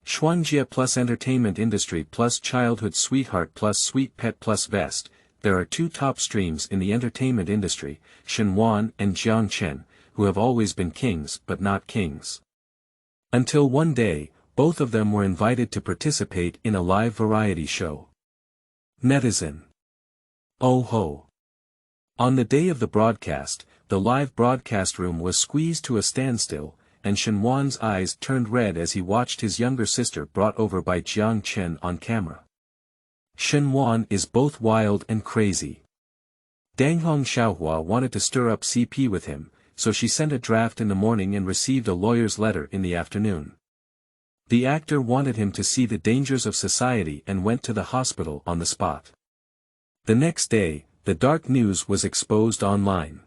Shuangjie+entertainment industry+childhood sweetheart+sweet pet+vest. There are two top streams in the entertainment industry, Shen Wan and Jiang Chen, who have always been kings but not kings. Until one day, both of them were invited to participate in a live variety show. Netizen. Oh ho! On the day of the broadcast, the live broadcast room was squeezed to a standstill, and Shen Wan's eyes turned red as he watched his younger sister brought over by Jiang Chen on camera. Shen Wan is both wild and crazy. Danghong Xiaohua wanted to stir up CP with him, so she sent a draft in the morning and received a lawyer's letter in the afternoon. The actor wanted him to see the dangers of society and went to the hospital on the spot. The next day, the dark news was exposed online.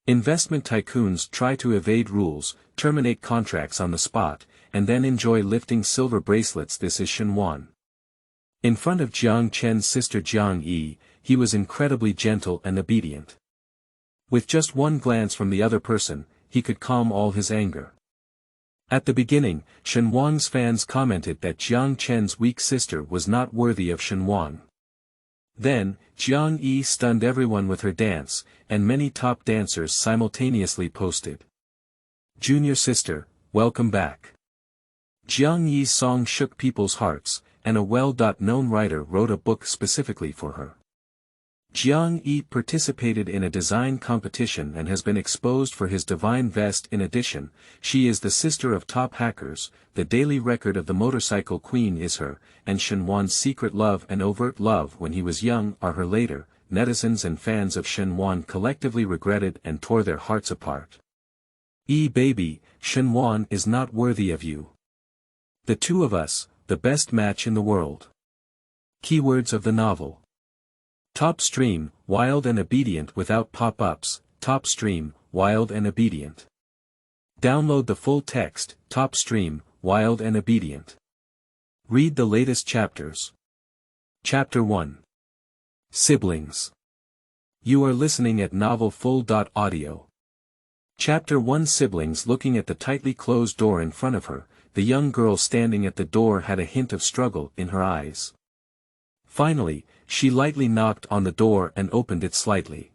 Investment tycoons try to evade rules, terminate contracts on the spot, and then enjoy lifting silver bracelets. This is Shen Wan. In front of Jiang Chen's sister Jiang Yi, he was incredibly gentle and obedient. With just one glance from the other person, he could calm all his anger. At the beginning, Shen Wan's fans commented that Jiang Chen's weak sister was not worthy of Shen Wan. Then, Jiang Yi stunned everyone with her dance, and many top dancers simultaneously posted, "Junior sister, welcome back." Jiang Yi's song shook people's hearts, and a well-known writer wrote a book specifically for her. Jiang Yi participated in a design competition and has been exposed for his divine vest. In addition, she is the sister of top hackers. The daily record of the motorcycle queen is her, and Shen Wan's secret love and overt love when he was young are her later. Netizens and fans of Shen Wan collectively regretted and tore their hearts apart. Baby, Shen Wan is not worthy of you. The two of us, the best match in the world. Keywords of the novel. Top stream, wild and obedient without pop-ups. Top stream, wild and obedient. Download the full text. Top stream, wild and obedient. Read the latest chapters. Chapter 1. Siblings. You are listening at novelfull.audio. Chapter 1. Siblings. Looking at the tightly closed door in front of her, the young girl standing at the door had a hint of struggle in her eyes. Finally, she lightly knocked on the door and opened it slightly.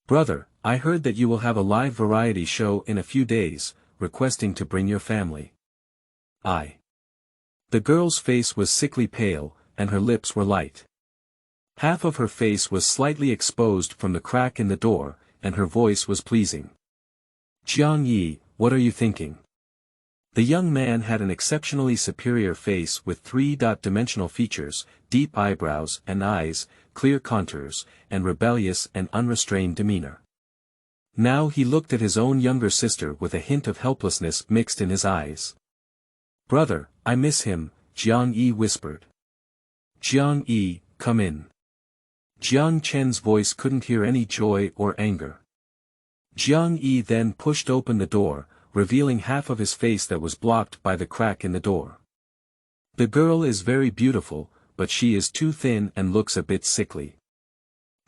"Brother, I heard that you will have a live variety show in a few days, requesting to bring your family." The girl's face was sickly pale, and her lips were light. Half of her face was slightly exposed from the crack in the door, and her voice was pleasing. "Jiang Yi, what are you thinking?" The young man had an exceptionally superior face with three-dimensional features, deep eyebrows and eyes, clear contours, and rebellious and unrestrained demeanor. Now he looked at his own younger sister with a hint of helplessness mixed in his eyes. "Brother, I miss him," Jiang Yi whispered. "Jiang Yi, come in." Jiang Chen's voice couldn't hear any joy or anger. Jiang Yi then pushed open the door, revealing half of his face that was blocked by the crack in the door. "The girl is very beautiful, but she is too thin and looks a bit sickly."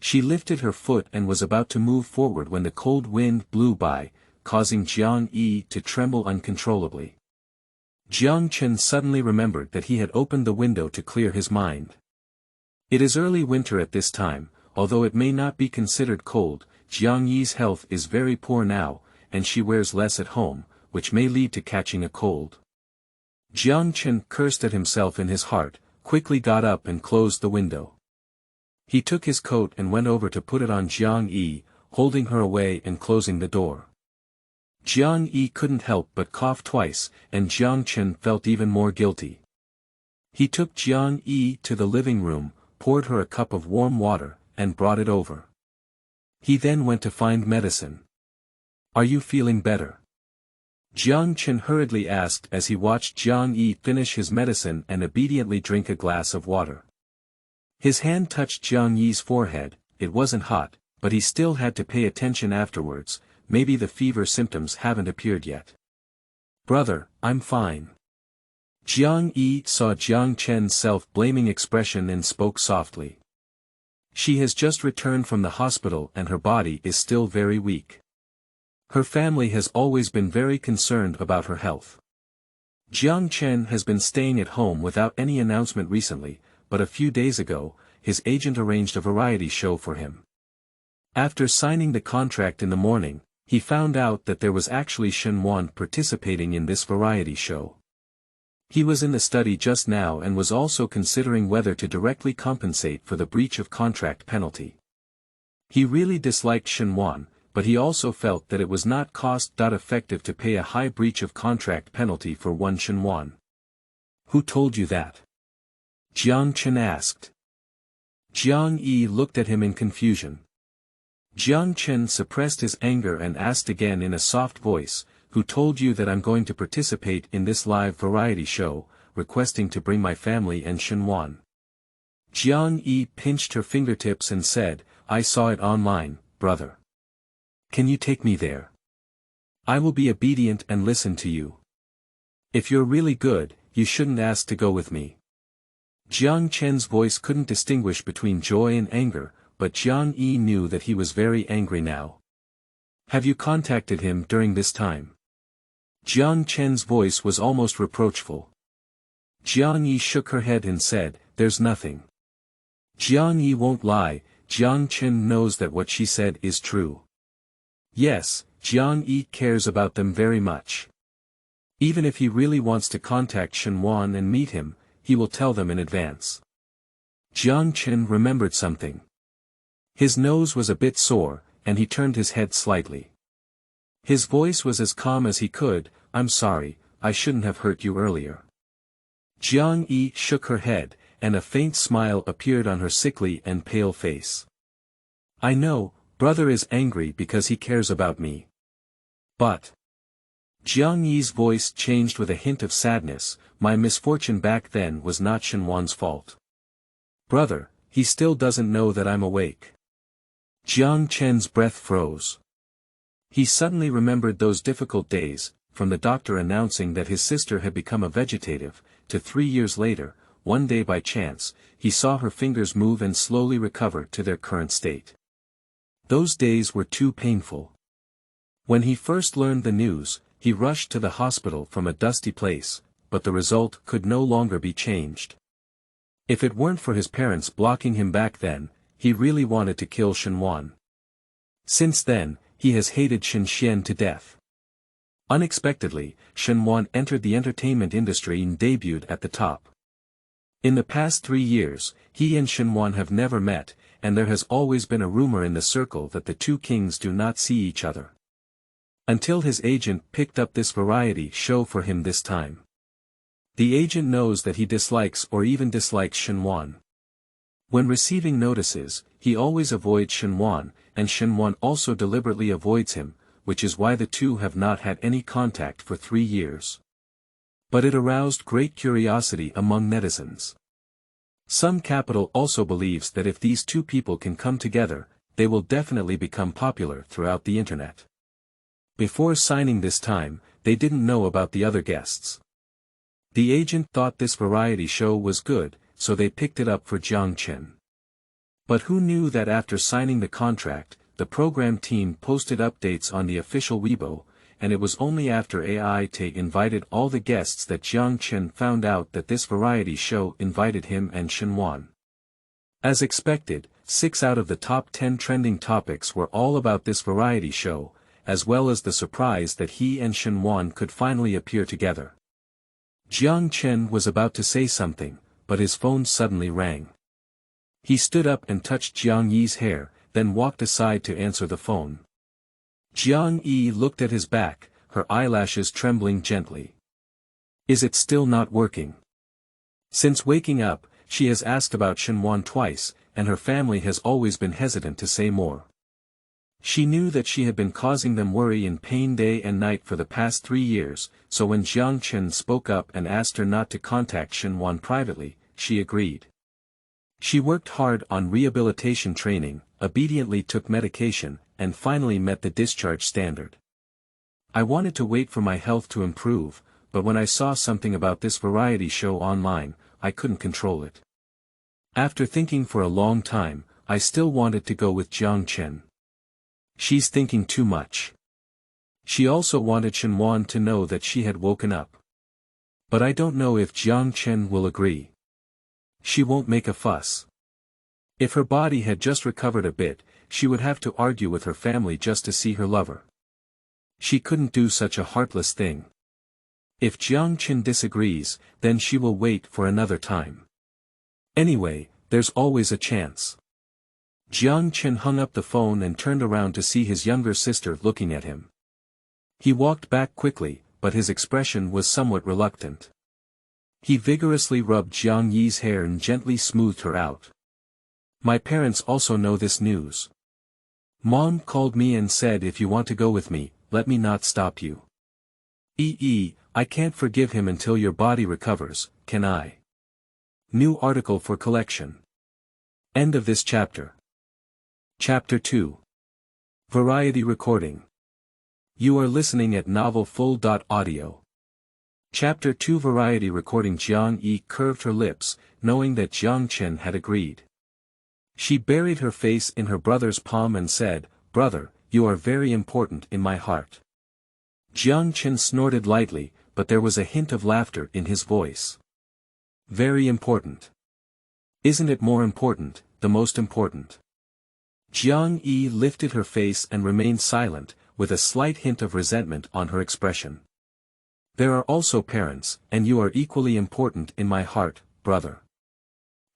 She lifted her foot and was about to move forward when the cold wind blew by, causing Jiang Yi to tremble uncontrollably. Jiang Chen suddenly remembered that he had opened the window to clear his mind. It is early winter at this time, although it may not be considered cold. Jiang Yi's health is very poor now, and she wears less at home, which may lead to catching a cold. Jiang Chen cursed at himself in his heart, quickly got up and closed the window. He took his coat and went over to put it on Jiang Yi, holding her away and closing the door. Jiang Yi couldn't help but cough twice, and Jiang Chen felt even more guilty. He took Jiang Yi to the living room, poured her a cup of warm water, and brought it over. He then went to find medicine. "Are you feeling better?" Jiang Chen hurriedly asked as he watched Jiang Yi finish his medicine and obediently drink a glass of water. His hand touched Jiang Yi's forehead. It wasn't hot, but he still had to pay attention afterwards. Maybe the fever symptoms haven't appeared yet. "Brother, I'm fine." Jiang Yi saw Jiang Chen's self-blaming expression and spoke softly. "She has just returned from the hospital and her body is still very weak. Her family has always been very concerned about her health. Jiang Chen has been staying at home without any announcement recently, but a few days ago, his agent arranged a variety show for him. After signing the contract in the morning, he found out that there was actually Shen Wan participating in this variety show. He was in the study just now and was also considering whether to directly compensate for the breach of contract penalty. He really disliked Shen Wan, but he also felt that it was not cost-effective to pay a high breach of contract penalty for one Shen Wan. "Who told you that?" Jiang Chen asked. Jiang Yi looked at him in confusion. Jiang Chen suppressed his anger and asked again in a soft voice, "Who told you that I'm going to participate in this live variety show, requesting to bring my family and Shen Wan?" Jiang Yi pinched her fingertips and said, "I saw it online, brother. Can you take me there? I will be obedient and listen to you. If you're really good, you shouldn't ask to go with me." Jiang Chen's voice couldn't distinguish between joy and anger, but Jiang Yi knew that he was very angry now. "Have you contacted him during this time?" Jiang Chen's voice was almost reproachful. Jiang Yi shook her head and said, "There's nothing." Jiang Yi won't lie, Jiang Chen knows that what she said is true. Yes, Jiang Yi cares about them very much. Even if he really wants to contact Shen Wan and meet him, he will tell them in advance. Jiang Chen remembered something. His nose was a bit sore, and he turned his head slightly. His voice was as calm as he could, "I'm sorry, I shouldn't have hurt you earlier." Jiang Yi shook her head, and a faint smile appeared on her sickly and pale face. "I know, brother is angry because he cares about me. But..." Jiang Yi's voice changed with a hint of sadness, "My misfortune back then was not Shen Wan's fault. Brother, he still doesn't know that I'm awake." Jiang Chen's breath froze. He suddenly remembered those difficult days, from the doctor announcing that his sister had become a vegetative, to 3 years later, one day by chance, he saw her fingers move and slowly recover to their current state. Those days were too painful. When he first learned the news, he rushed to the hospital from a dusty place, but the result could no longer be changed. If it weren't for his parents blocking him back then, he really wanted to kill Shen Wan. Since then, he has hated Shen Xian to death. Unexpectedly, Shen Wan entered the entertainment industry and debuted at the top. In the past 3 years, he and Shen Wan have never met, and there has always been a rumor in the circle that the two kings do not see each other. Until his agent picked up this variety show for him this time. The agent knows that he dislikes or even dislikes Shen Wan. When receiving notices, he always avoids Shen Wan, and Shen Wan also deliberately avoids him, which is why the two have not had any contact for 3 years. But it aroused great curiosity among netizens. Some capital also believes that if these two people can come together, they will definitely become popular throughout the internet. Before signing this time, they didn't know about the other guests. The agent thought this variety show was good, so they picked it up for Jiang Chen. But who knew that after signing the contract, the program team posted updates on the official Weibo, and it was only after AIT invited all the guests that Jiang Chen found out that this variety show invited him and Shen Wan. As expected, 6 out of the top 10 trending topics were all about this variety show, as well as the surprise that he and Shen Wan could finally appear together. Jiang Chen was about to say something, but his phone suddenly rang. He stood up and touched Jiang Yi's hair, then walked aside to answer the phone. Jiang Yi looked at his back, her eyelashes trembling gently. "Is it still not working?" Since waking up, she has asked about Shen Wan twice, and her family has always been hesitant to say more. She knew that she had been causing them worry and pain day and night for the past 3 years, so when Jiang Chen spoke up and asked her not to contact Shen Wan privately, she agreed. She worked hard on rehabilitation training, obediently took medication, and finally met the discharge standard. "I wanted to wait for my health to improve, but when I saw something about this variety show online, I couldn't control it. After thinking for a long time, I still wanted to go with Jiang Chen. She's thinking too much." She also wanted Shen Wan to know that she had woken up. But I don't know if Jiang Chen will agree. She won't make a fuss. If her body had just recovered a bit, she would have to argue with her family just to see her lover. She couldn't do such a heartless thing. If Jiang Chen disagrees, then she will wait for another time. Anyway, there's always a chance. Jiang Chen hung up the phone and turned around to see his younger sister looking at him. He walked back quickly, but his expression was somewhat reluctant. He vigorously rubbed Jiang Yi's hair and gently smoothed her out. My parents also know this news. Mom called me and said if you want to go with me, let me not stop you. I can't forgive him until your body recovers, can I? New article for collection. End of this chapter. Chapter 2. Variety recording. You are listening at novelfull.audio. Chapter 2 Variety recording. Jiang Yi curved her lips, knowing that Jiang Chen had agreed. She buried her face in her brother's palm and said, "Brother, you are very important in my heart." Jiang Chen snorted lightly, but there was a hint of laughter in his voice. Very important. Isn't it more important, the most important? Jiang Yi lifted her face and remained silent, with a slight hint of resentment on her expression. There are also parents, and you are equally important in my heart, brother.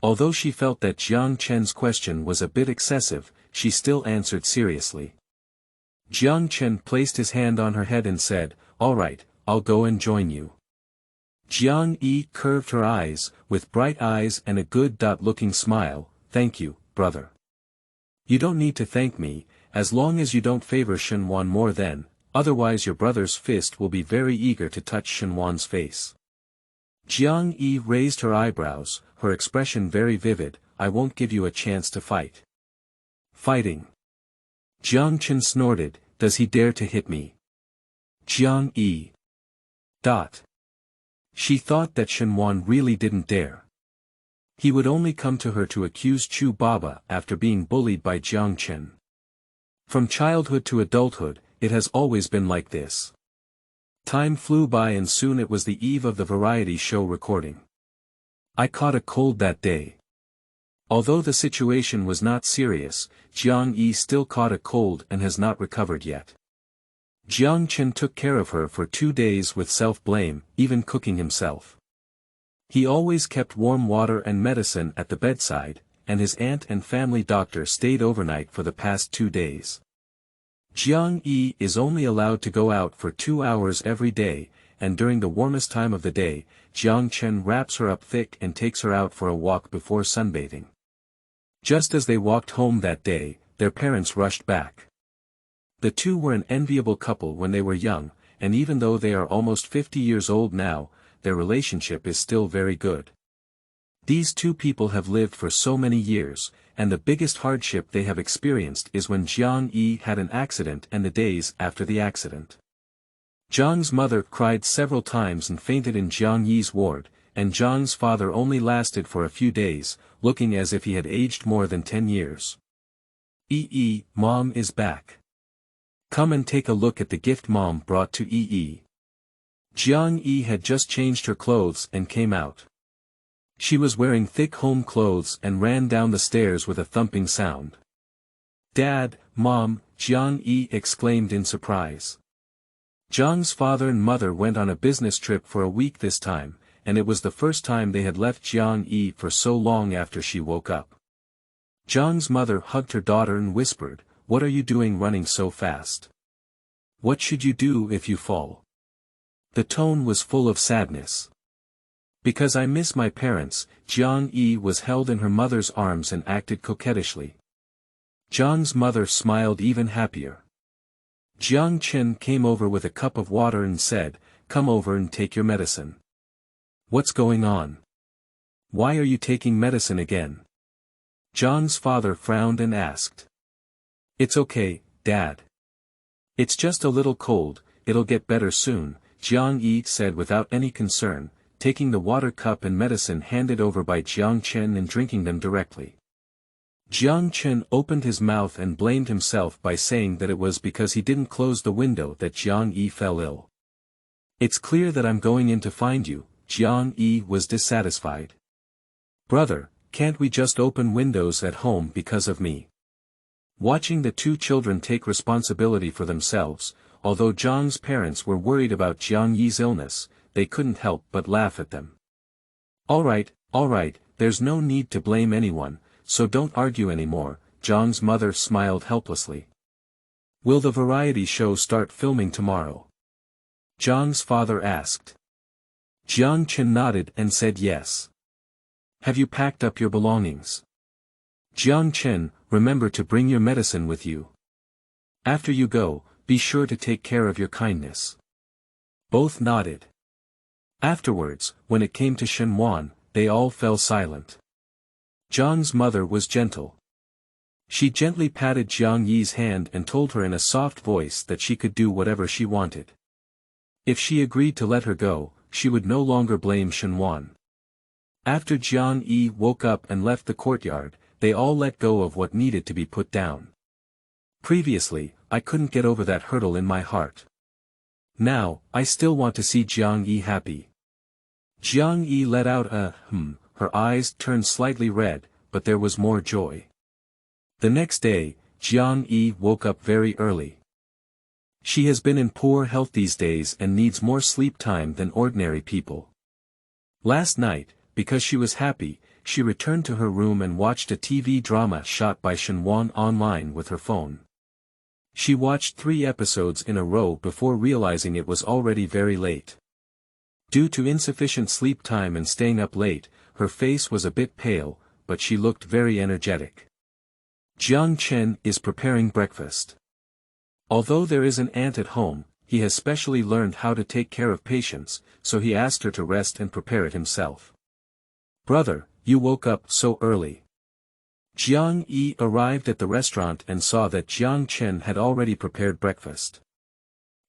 Although she felt that Jiang Chen's question was a bit excessive, she still answered seriously. Jiang Chen placed his hand on her head and said, "All right, I'll go and join you." Jiang Yi curved her eyes, with bright eyes and a good-looking smile. "Thank you, brother. You don't need to thank me, as long as you don't favor Shen Wan more than, otherwise your brother's fist will be very eager to touch Shen Wan's face." Jiang Yi raised her eyebrows, her expression very vivid. "I won't give you a chance to fight." Fighting. Jiang Chen snorted, "Does he dare to hit me?" Jiang Yi. She thought that Shen Wan really didn't dare. He would only come to her to accuse Chu Baba after being bullied by Jiang Chen. From childhood to adulthood, it has always been like this. Time flew by and soon it was the eve of the variety show recording. I caught a cold that day. Although the situation was not serious, Jiang Yi still caught a cold and has not recovered yet. Jiang Chen took care of her for 2 days with self-blame, even cooking himself. He always kept warm water and medicine at the bedside, and his aunt and family doctor stayed overnight for the past 2 days. Jiang Yi is only allowed to go out for 2 hours every day, and during the warmest time of the day, Jiang Chen wraps her up thick and takes her out for a walk before sunbathing. Just as they walked home that day, their parents rushed back. The two were an enviable couple when they were young, and even though they are almost 50 years old now, their relationship is still very good. These two people have lived for so many years, and the biggest hardship they have experienced is when Jiang Yi had an accident and the days after the accident. Jiang's mother cried several times and fainted in Jiang Yi's ward, and Jiang's father only lasted for a few days, looking as if he had aged more than 10 years. Mom is back. Come and take a look at the gift Mom brought to Jiang Yi had just changed her clothes and came out. She was wearing thick home clothes and ran down the stairs with a thumping sound. Dad, Mom, Jiang Yi exclaimed in surprise. Jiang's father and mother went on a business trip for a week this time, and it was the first time they had left Jiang Yi for so long after she woke up. Jiang's mother hugged her daughter and whispered, "What are you doing running so fast? What should you do if you fall?" The tone was full of sadness. Because I miss my parents. Jiang Yi was held in her mother's arms and acted coquettishly. Jiang's mother smiled even happier. Jiang Chen came over with a cup of water and said, "Come over and take your medicine." What's going on? Why are you taking medicine again? Jiang's father frowned and asked. It's okay, Dad. It's just a little cold, it'll get better soon, Jiang Yi said without any concern, taking the water cup and medicine handed over by Jiang Chen and drinking them directly. Jiang Chen opened his mouth and blamed himself by saying that it was because he didn't close the window that Jiang Yi fell ill. It's clear that I'm going in to find you, Jiang was dissatisfied. "Brother, can't we just open windows at home because of me?" Watching the two children take responsibility for themselves, although Jiang's parents were worried about Jiang's illness, they couldn't help but laugh at them. All right, there's no need to blame anyone, so don't argue anymore," Jiang's mother smiled helplessly. "Will the variety show start filming tomorrow?" Jiang's father asked. Jiang Chen nodded and said yes. "Have you packed up your belongings?" "Jiang Chen, remember to bring your medicine with you. After you go, be sure to take care of your kindness." Both nodded. Afterwards, when it came to Shen Wan, they all fell silent. Jiang's mother was gentle. She gently patted Jiang's hand and told her in a soft voice that she could do whatever she wanted. If she agreed to let her go, she would no longer blame Shen Wan. After Jiang woke up and left the courtyard, they all let go of what needed to be put down. "Previously, I couldn't get over that hurdle in my heart. Now, I still want to see Jiang happy." Jiang let out a her eyes turned slightly red, but there was more joy. The next day, Jiang woke up very early. She has been in poor health these days and needs more sleep time than ordinary people. Last night, because she was happy, she returned to her room and watched a TV drama shot by Shen Wan online with her phone. She watched 3 episodes in a row before realizing it was already very late. Due to insufficient sleep time and staying up late, her face was a bit pale, but she looked very energetic. Jiang Chen is preparing breakfast. Although there is an aunt at home, he has specially learned how to take care of patients, so he asked her to rest and prepare it himself. "Brother, you woke up so early." Jiang arrived at the restaurant and saw that Jiang Chen had already prepared breakfast.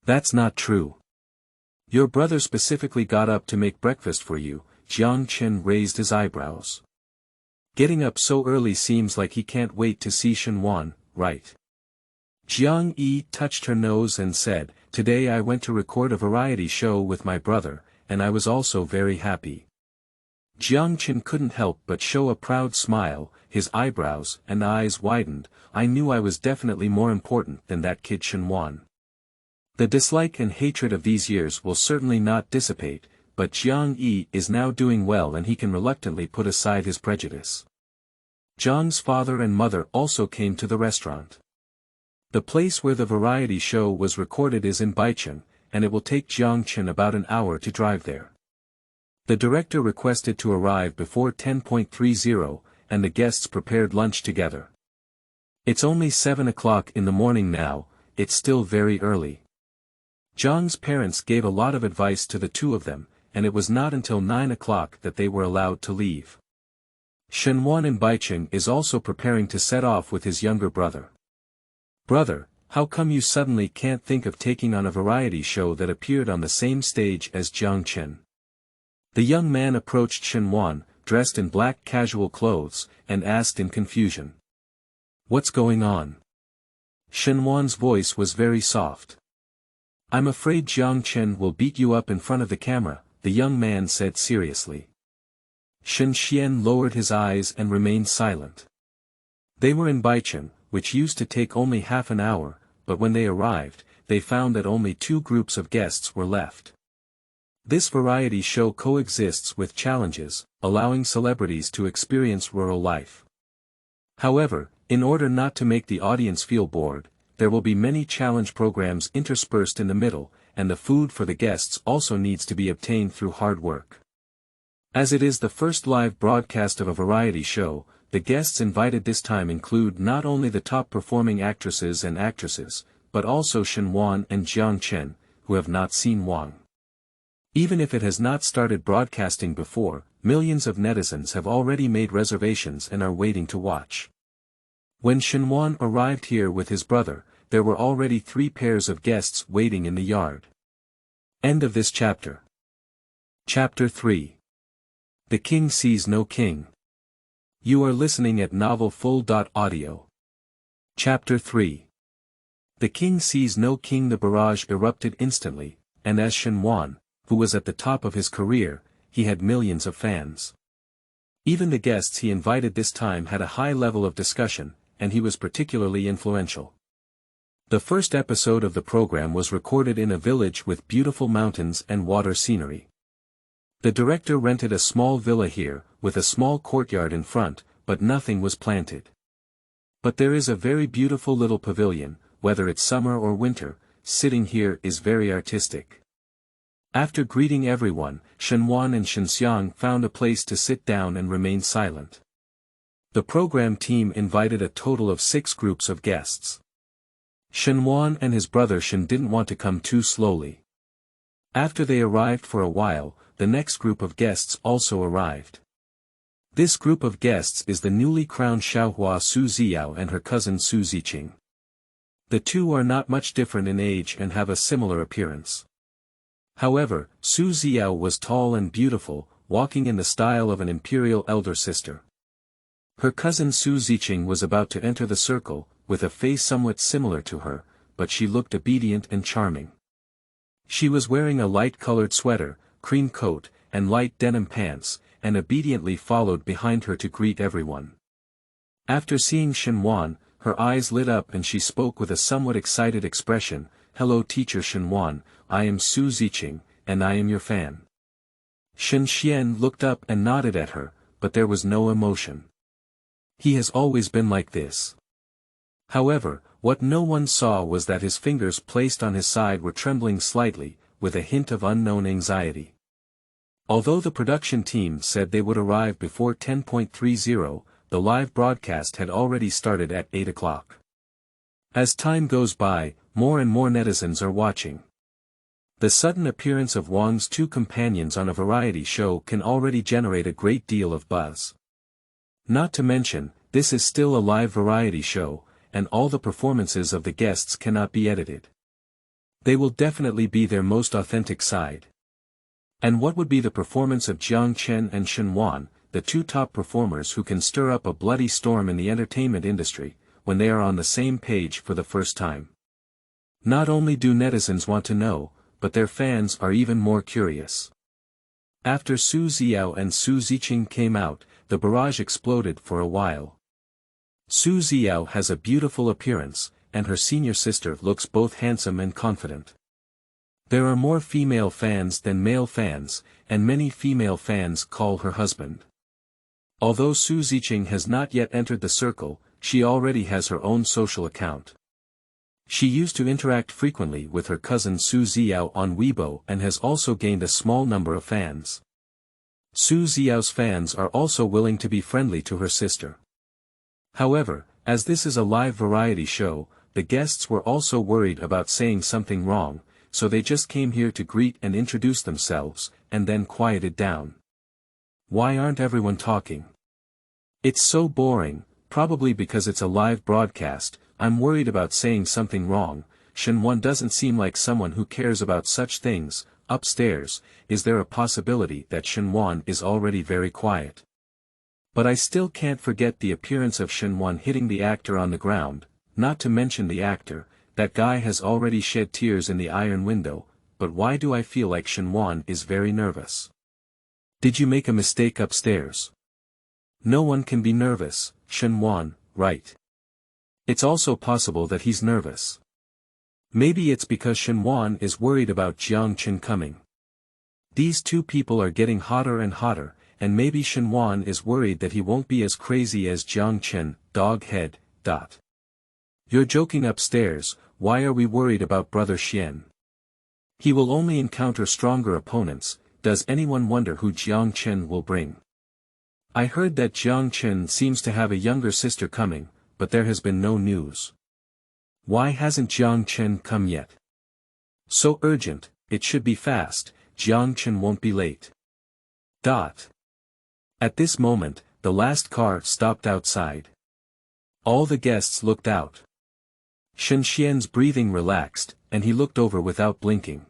"That's not true. Your brother specifically got up to make breakfast for you." Jiang Chen raised his eyebrows. "Getting up so early seems like he can't wait to see Shen Wan, right?" Jiang touched her nose and said, "Today I went to record a variety show with my brother, and I was also very happy." Jiang Chen couldn't help but show a proud smile, his eyebrows and eyes widened. "I knew I was definitely more important than that kid Shen Wan." The dislike and hatred of these years will certainly not dissipate, but Jiang is now doing well and he can reluctantly put aside his prejudice. Jiang's father and mother also came to the restaurant. The place where the variety show was recorded is in Baicheng, and it will take Jiang Chen about an hour to drive there. The director requested to arrive before 10:30, and the guests prepared lunch together. It's only 7 o'clock in the morning now, it's still very early. Jiang's parents gave a lot of advice to the two of them, and it was not until 9 o'clock that they were allowed to leave. Shen Wan in Baicheng is also preparing to set off with his younger brother. "Brother, how come you suddenly can't think of taking on a variety show that appeared on the same stage as Jiang Chen?" The young man approached Shen Wan, dressed in black casual clothes, and asked in confusion. "What's going on?" Shen Wan's voice was very soft. "I'm afraid Jiang Chen will beat you up in front of the camera," the young man said seriously. Shen Xian lowered his eyes and remained silent. They were in Baicheng, which used to take only half an hour, but when they arrived, they found that only 2 groups of guests were left. This variety show coexists with challenges, allowing celebrities to experience rural life. However, in order not to make the audience feel bored, there will be many challenge programs interspersed in the middle, and the food for the guests also needs to be obtained through hard work. As it is the first live broadcast of a variety show, the guests invited this time include not only the top performing actresses and actresses, but also Shen Wan and Jiang Chen, who have not seen Wang. Even if it has not started broadcasting before, millions of netizens have already made reservations and are waiting to watch. When Shen Wan arrived here with his brother, there were already 3 pairs of guests waiting in the yard. End of this chapter. Chapter 3. The King Sees No King. You are listening at novelfull.audio. Chapter 3. The king sees no king. The barrage erupted instantly, and as Shen Wan, who was at the top of his career, he had millions of fans. Even the guests he invited this time had a high level of discussion, and he was particularly influential. The first episode of the program was recorded in a village with beautiful mountains and water scenery. The director rented a small villa here, with a small courtyard in front, but nothing was planted. But there is a very beautiful little pavilion, whether it's summer or winter, sitting here is very artistic. After greeting everyone, Shen Wan and Shen Xiang found a place to sit down and remain silent. The program team invited a total of 6 groups of guests. Shen Wan and his brother Shen didn't want to come too slowly. After they arrived for a while, the next group of guests also arrived. This group of guests is the newly crowned Xiaohua Su Ziyao and her cousin Su Ziqing. The two are not much different in age and have a similar appearance. However, Su Ziyao was tall and beautiful, walking in the style of an imperial elder sister. Her cousin Su Ziqing was about to enter the circle, with a face somewhat similar to her, but she looked obedient and charming. She was wearing a light-colored sweater, cream coat, and light denim pants, and obediently followed behind her to greet everyone. After seeing Shen Wan, her eyes lit up and she spoke with a somewhat excited expression, "Hello teacher Shen Wan, I am Su Ziqing, and I am your fan." Shen Xian looked up and nodded at her, but there was no emotion. He has always been like this. However, what no one saw was that his fingers placed on his side were trembling slightly, with a hint of unknown anxiety. Although the production team said they would arrive before 10:30, the live broadcast had already started at 8 o'clock. As time goes by, more and more netizens are watching. The sudden appearance of Wang's 2 companions on a variety show can already generate a great deal of buzz. Not to mention, this is still a live variety show, and all the performances of the guests cannot be edited. They will definitely be their most authentic side. And what would be the performance of Jiang Chen and Shen Wan, the 2 top performers who can stir up a bloody storm in the entertainment industry, when they are on the same page for the first time? Not only do netizens want to know, but their fans are even more curious. After Su Ziyao and Su Ziqing came out, the barrage exploded for a while. Su Ziyao has a beautiful appearance, and her senior sister looks both handsome and confident. There are more female fans than male fans, and many female fans call her husband. Although Su Ziqing has not yet entered the circle, she already has her own social account. She used to interact frequently with her cousin Su Ziyao on Weibo and has also gained a small number of fans. Su Ziyao's fans are also willing to be friendly to her sister. However, as this is a live variety show, the guests were also worried about saying something wrong, so they just came here to greet and introduce themselves, and then quieted down. Why aren't everyone talking? It's so boring, probably because it's a live broadcast. I'm worried about saying something wrong. Shen Wan doesn't seem like someone who cares about such things. Upstairs, is there a possibility that Shen Wan is already very quiet? But I still can't forget the appearance of Shen Wan hitting the actor on the ground, not to mention the actor. That guy has already shed tears in the iron window, but why do I feel like Shen Wan is very nervous? Did you make a mistake upstairs? No one can be nervous, Shen Wan, right? It's also possible that he's nervous. Maybe it's because Shen Wan is worried about Jiang Chen coming. These 2 people are getting hotter and hotter, and maybe Shen Wan is worried that he won't be as crazy as Jiang Chen, dog head. You're joking upstairs. Why are we worried about Brother Xian? He will only encounter stronger opponents. Does anyone wonder who Jiang Chen will bring? I heard that Jiang Chen seems to have a younger sister coming, but there has been no news. Why hasn't Jiang Chen come yet? So urgent, it should be fast. Jiang Chen won't be late. At this moment, the last car stopped outside. All the guests looked out. Shen Xian's breathing relaxed, and he looked over without blinking.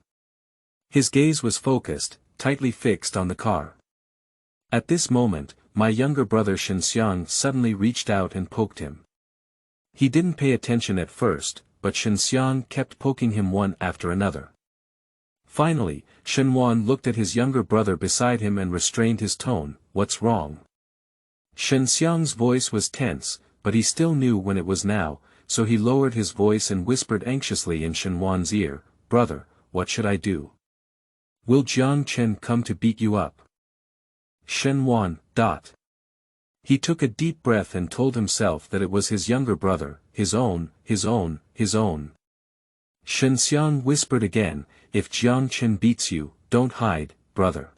His gaze was focused, tightly fixed on the car. At this moment, my younger brother Shen Xiang suddenly reached out and poked him. He didn't pay attention at first, but Shen Xiang kept poking him one after another. Finally, Shen Wan looked at his younger brother beside him and restrained his tone. What's wrong? Shen Xiang's voice was tense, but he still knew when it was now, so he lowered his voice and whispered anxiously in Shen Wan's ear, Brother, what should I do? Will Jiang Chen come to beat you up? Shen Wan. He took a deep breath and told himself that it was his younger brother, his own. Shen Xiang whispered again, if Jiang Chen beats you, don't hide, brother.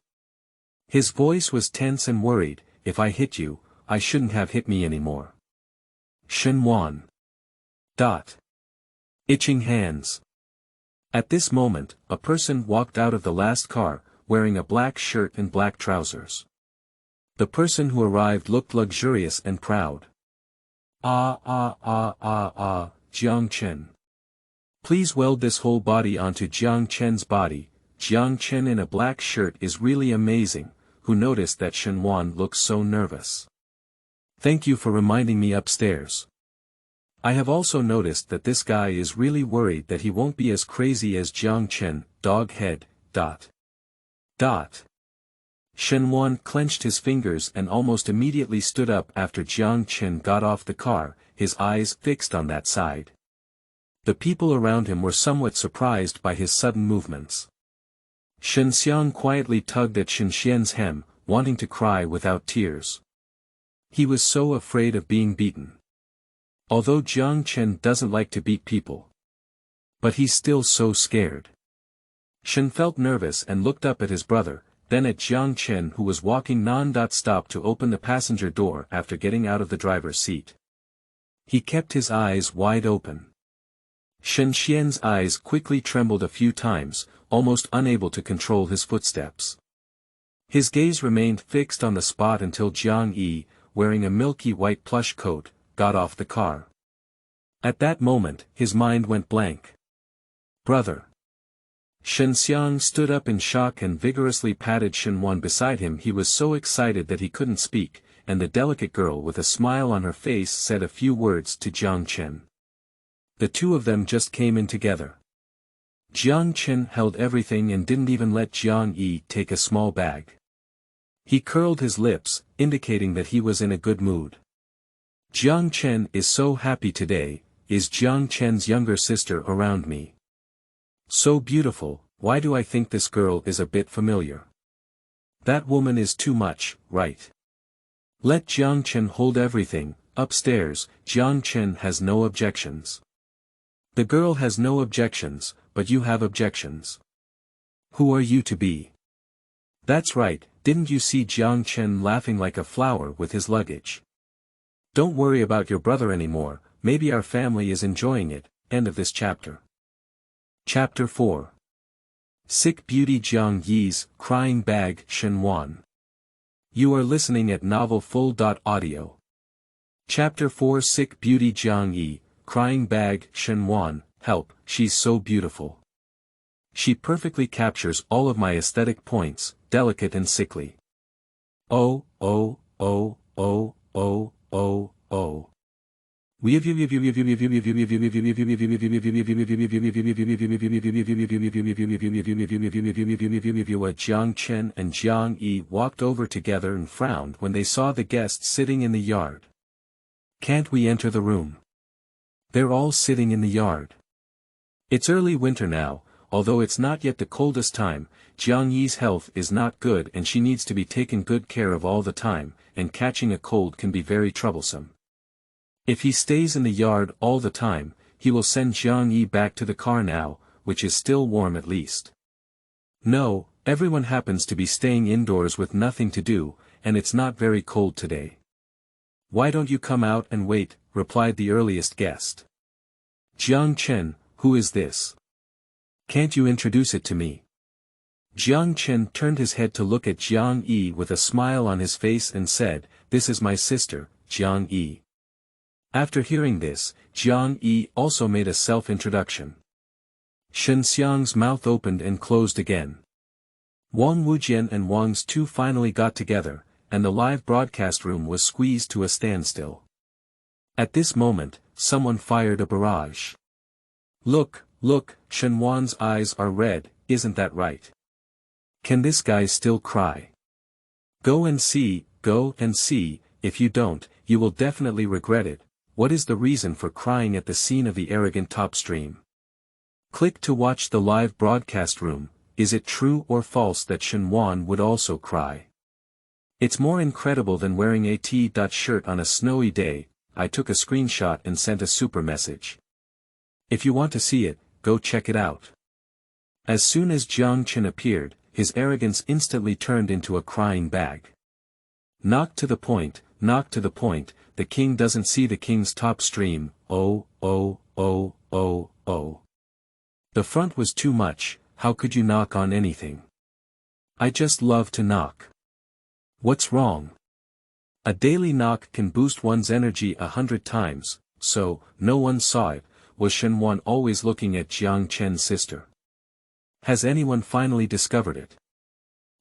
His voice was tense and worried, if I hit you, I shouldn't have hit me anymore. Shen Wan. Itching hands. At this moment, a person walked out of the last car, wearing a black shirt and black trousers. The person who arrived looked luxurious and proud. Jiang Chen. Please weld this whole body onto Jiang Chen's body. Jiang Chen in a black shirt is really amazing. Who noticed that Shen Wan looks so nervous? Thank you for reminding me upstairs. I have also noticed that this guy is really worried that he won't be as crazy as Jiang Chen, dog head. Shen Wan clenched his fingers and almost immediately stood up after Jiang Chen got off the car, his eyes fixed on that side. The people around him were somewhat surprised by his sudden movements. Shen Xiang quietly tugged at Shen Xian's hem, wanting to cry without tears. He was so afraid of being beaten. Although Jiang Chen doesn't like to beat people. But he's still so scared. Shen felt nervous and looked up at his brother, then at Jiang Chen who was walking non-stop to open the passenger door after getting out of the driver's seat. He kept his eyes wide open. Shen Xian's eyes quickly trembled a few times, almost unable to control his footsteps. His gaze remained fixed on the spot until Jiang Yi, wearing a milky white plush coat, got off the car. At that moment, his mind went blank. Brother. Shen Xiang stood up in shock and vigorously patted Shen Wan beside him. He was so excited that he couldn't speak, and the delicate girl with a smile on her face said a few words to Jiang Chen. The two of them just came in together. Jiang Chen held everything and didn't even let Jiang Yi take a small bag. He curled his lips, indicating that he was in a good mood. Jiang Chen is so happy today. Is Jiang Chen's younger sister around me? So beautiful, why do I think this girl is a bit familiar? That woman is too much, right? Let Jiang Chen hold everything. Upstairs, Jiang Chen has no objections. The girl has no objections, but you have objections. Who are you to be? That's right, didn't you see Jiang Chen laughing like a flower with his luggage? Don't worry about your brother anymore, maybe our family is enjoying it. End of this chapter. Chapter 4. Sick Beauty Jiang Yi's Crying Bag Shen Wan. You are listening at novelfull.audio. Chapter 4 Sick Beauty Jiang Yi, Crying Bag Shen Wan. Help, she's so beautiful. She perfectly captures all of my aesthetic points, delicate and sickly. Oh. Jiang Chen and Jiang Yi walked over together and frowned when they saw the guests sitting in the yard. Can't we enter the room? They're all sitting in the yard. It's early winter now, although it's not yet the coldest time. Jiang Yi's health is not good and she needs to be taken good care of all the time, and catching a cold can be very troublesome. If he stays in the yard all the time, he will send Jiang Yi back to the car now, which is still warm at least. No, everyone happens to be staying indoors with nothing to do, and it's not very cold today. Why don't you come out and wait, replied the earliest guest. Jiang Chen, who is this? Can't you introduce it to me? Jiang Chen turned his head to look at Jiang Yi with a smile on his face and said, This is my sister, Jiang Yi. After hearing this, Jiang Yi also made a self-introduction. Shen Xiang's mouth opened and closed again. Wang Wujian and Wang's two finally got together, and the live broadcast room was squeezed to a standstill. At this moment, someone fired a barrage. Look, Shen Wan's eyes are red, isn't that right? Can this guy still cry? Go and see, if you don't, you will definitely regret it. What is the reason for crying at the scene of the arrogant top stream? Click to watch the live broadcast room. Is it true or false that Shen Wan would also cry? It's more incredible than wearing a shirt on a snowy day. I took a screenshot and sent a super message. If you want to see it, go check it out. As soon as Jiang Chen appeared, his arrogance instantly turned into a crying bag. Knock to the point, the king doesn't see the king's top stream, oh. The front was too much, how could you knock on anything? I just love to knock. What's wrong? A daily knock can boost one's energy 100 times, so, no one saw it. Was Shen Wan always looking at Jiang Chen's sister? Has anyone finally discovered it?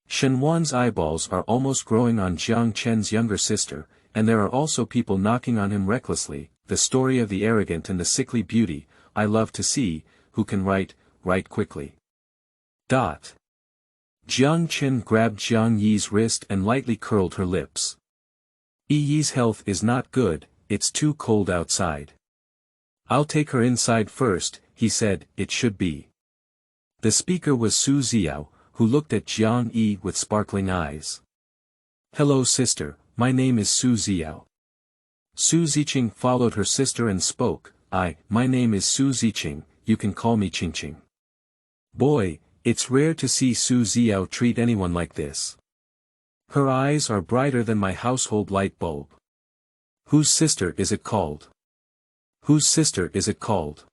Shen Wan's eyeballs are almost growing on Jiang Chen's younger sister, and there are also people knocking on him recklessly. The story of the arrogant and the sickly beauty, I love to see, who can write quickly. Jiang Chen grabbed Jiang Yi's wrist and lightly curled her lips. Yi's health is not good, it's too cold outside. I'll take her inside first, he said, it should be. The speaker was Su Xiao, who looked at Jiang Yi with sparkling eyes. Hello sister, my name is Su Xiao. Su Ziqing followed her sister and spoke, my name is Su Ziqing, you can call me Qingqing. Boy, it's rare to see Su Xiao treat anyone like this. Her eyes are brighter than my household light bulb. Whose sister is it called? Whose sister is it called?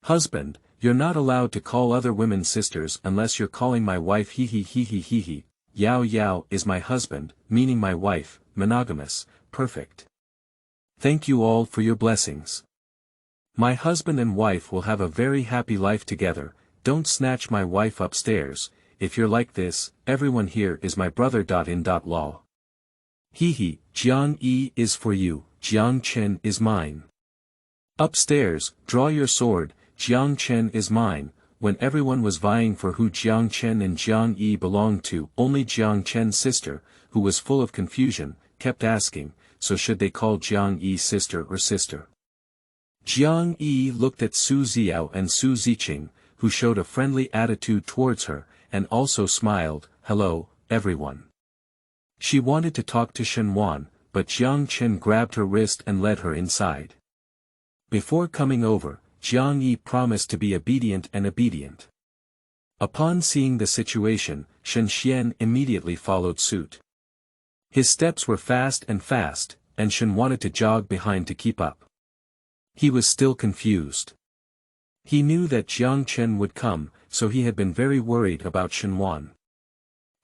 Husband, you're not allowed to call other women sisters unless you're calling my wife he. Yao is my husband, meaning my wife, monogamous, perfect. Thank you all for your blessings. My husband and wife will have a very happy life together. Don't snatch my wife upstairs. If you're like this, everyone here is my brother. Lol. Jiang Yi is for you, Jiang Chen is mine. Upstairs, draw your sword, Jiang Chen is mine. When everyone was vying for who Jiang Chen and Jiang Yi belonged to, only Jiang Chen's sister, who was full of confusion, kept asking, so should they call Jiang Yi sister or sister? Jiang Yi looked at Su Xiao and Su Ziqing, who showed a friendly attitude towards her, and also smiled, hello, everyone. She wanted to talk to Shen Wan, but Jiang Chen grabbed her wrist and led her inside. Before coming over, Jiang Yi promised to be obedient. Upon seeing the situation, Shen Xian immediately followed suit. His steps were fast, and Shen wanted to jog behind to keep up. He was still confused. He knew that Jiang Chen would come, so he had been very worried about Shen Wan.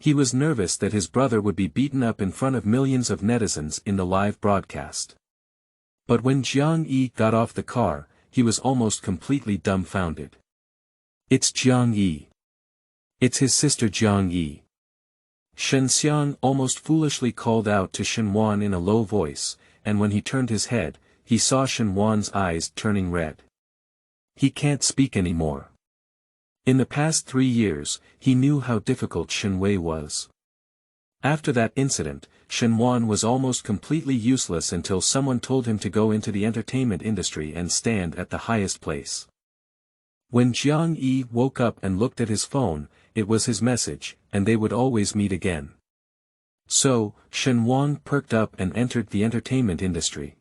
He was nervous that his brother would be beaten up in front of millions of netizens in the live broadcast. But when Jiang Yi got off the car, he was almost completely dumbfounded. It's Jiang Yi. It's his sister Jiang Yi. Shen Xiang almost foolishly called out to Shen Wan in a low voice, and when he turned his head, he saw Shen Wan's eyes turning red. He can't speak anymore. In the past 3 years, he knew how difficult Shen Wei was. After that incident, Shen Wan was almost completely useless until someone told him to go into the entertainment industry and stand at the highest place. When Jiang Yi woke up and looked at his phone, it was his message, and they would always meet again. So, Shen Wan perked up and entered the entertainment industry.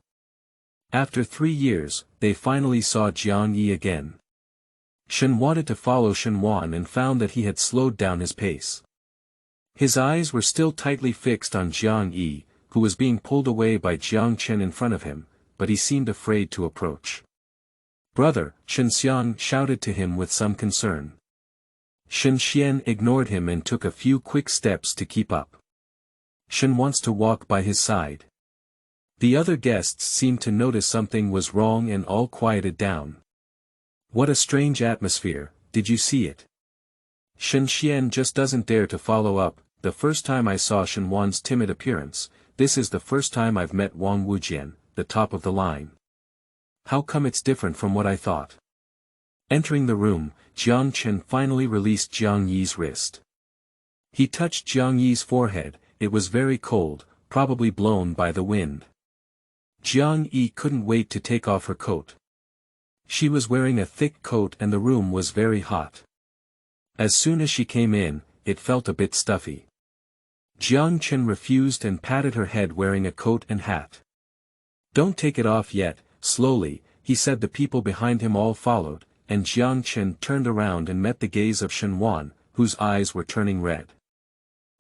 After 3 years, they finally saw Jiang Yi again. Shen wanted to follow Shen Wan and found that he had slowed down his pace. His eyes were still tightly fixed on Jiang Yi, who was being pulled away by Jiang Chen in front of him, but he seemed afraid to approach. Brother, Shen Xiang shouted to him with some concern. Shen Xian ignored him and took a few quick steps to keep up. Shen wants to walk by his side. The other guests seemed to notice something was wrong and all quieted down. What a strange atmosphere, did you see it? Shen Xian just doesn't dare to follow up. The first time I saw Shen Wan's timid appearance, this is the first time I've met Wang Wujian, the top of the line. How come it's different from what I thought? Entering the room, Jiang Chen finally released Jiang Yi's wrist. He touched Jiang Yi's forehead. It was very cold, probably blown by the wind. Jiang Yi couldn't wait to take off her coat. She was wearing a thick coat and the room was very hot. As soon as she came in, it felt a bit stuffy. Jiang Chen refused and patted her head wearing a coat and hat. "Don't take it off yet," slowly, he said. The people behind him all followed, and Jiang Chen turned around and met the gaze of Shen Wan, whose eyes were turning red.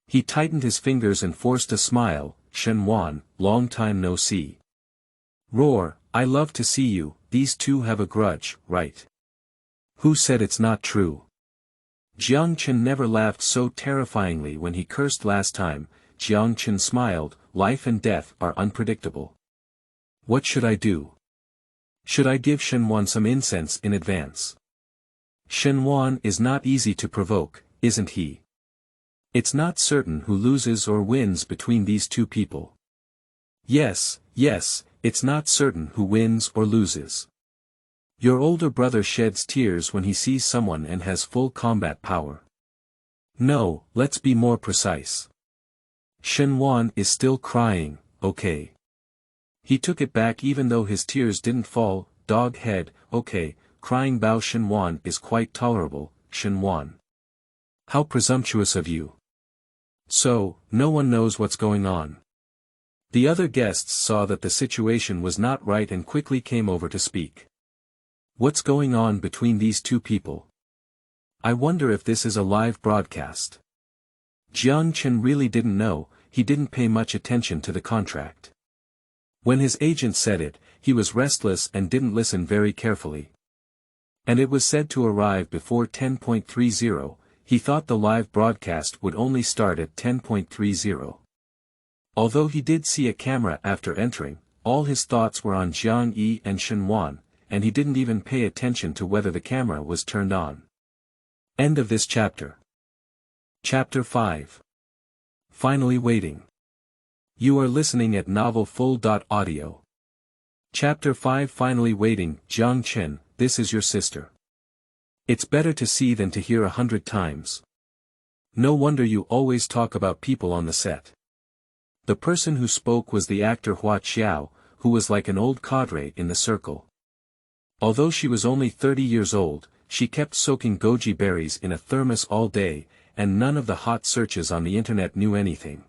He tightened his fingers and forced a smile. "Shen Wan, long time no see." "Roar, I love to see you. These two have a grudge, right?" "Who said it's not true?" Jiang Chen never laughed so terrifyingly when he cursed last time. Jiang Chen smiled. "Life and death are unpredictable. What should I do? Should I give Shen Wan some incense in advance?" Shen Wan is not easy to provoke, isn't he? It's not certain who loses or wins between these two people. Yes, it's not certain who wins or loses. Your older brother sheds tears when he sees someone and has full combat power. No, let's be more precise. Shen Wan is still crying, okay. He took it back even though his tears didn't fall. Dog head, okay, crying Bao Shen Wan is quite tolerable. Shen Wan. How presumptuous of you. So, no one knows what's going on. The other guests saw that the situation was not right and quickly came over to speak. What's going on between these two people? I wonder if this is a live broadcast. Jiang Chen really didn't know. He didn't pay much attention to the contract. When his agent said it, he was restless and didn't listen very carefully. And it was said to arrive before 10.30, he thought the live broadcast would only start at 10.30. Although he did see a camera after entering, all his thoughts were on Jiang Yi and Shen Wan, and he didn't even pay attention to whether the camera was turned on. End of this chapter. Chapter 5. Finally waiting. You are listening at novelfull.audio. Chapter 5. Finally waiting. Jiang Chen, this is your sister. It's better to see than to hear 100 times. No wonder you always talk about people on the set. The person who spoke was the actor Hua Qiao, who was like an old cadre in the circle. Although she was only 30 years old, she kept soaking goji berries in a thermos all day, and none of the hot searches on the internet knew anything.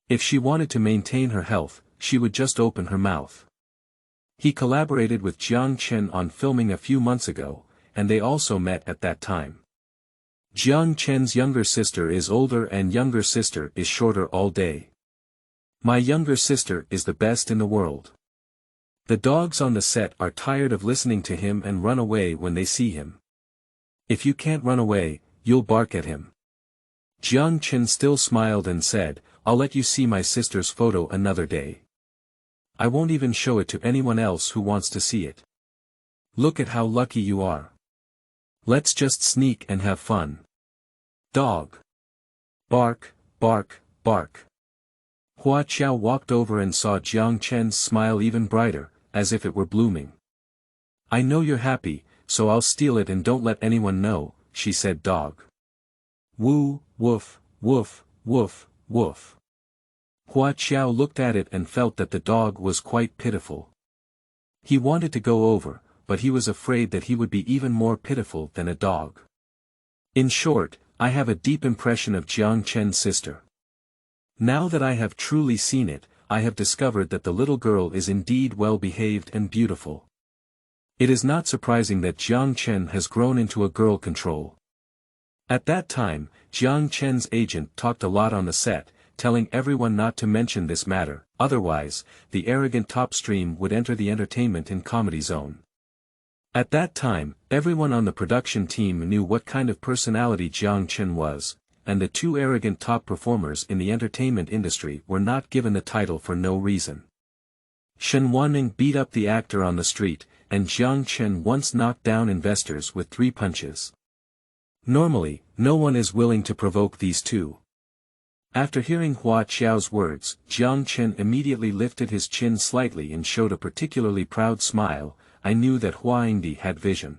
If she wanted to maintain her health, she would just open her mouth. He collaborated with Jiang Chen on filming a few months ago, and they also met at that time. Jiang Chen's younger sister is older and younger sister is shorter all day. My younger sister is the best in the world. The dogs on the set are tired of listening to him and run away when they see him. If you can't run away, you'll bark at him. Jiang Chen still smiled and said, I'll let you see my sister's photo another day. I won't even show it to anyone else who wants to see it. Look at how lucky you are. Let's just sneak and have fun. Dog. Bark, bark, bark. Hua Qiao walked over and saw Jiang Chen's smile even brighter, as if it were blooming. I know you're happy, so I'll steal it and don't let anyone know, she said. Dog. Woo, woof, woof, woof, woof. Hua Qiao looked at it and felt that the dog was quite pitiful. He wanted to go over, but he was afraid that he would be even more pitiful than a dog. In short, I have a deep impression of Jiang Chen's sister. Now that I have truly seen it, I have discovered that the little girl is indeed well behaved and beautiful. It is not surprising that Jiang Chen has grown into a girl control. At that time, Jiang Chen's agent talked a lot on the set, telling everyone not to mention this matter, otherwise, the arrogant top stream would enter the entertainment and comedy zone. At that time, everyone on the production team knew what kind of personality Jiang Chen was, and the two arrogant top performers in the entertainment industry were not given the title for no reason. Shen Wan beat up the actor on the street, and Jiang Chen once knocked down investors with 3 punches. Normally, no one is willing to provoke these two. After hearing Hua Qiao's words, Jiang Chen immediately lifted his chin slightly and showed a particularly proud smile. I knew that Hua Yingdi had vision.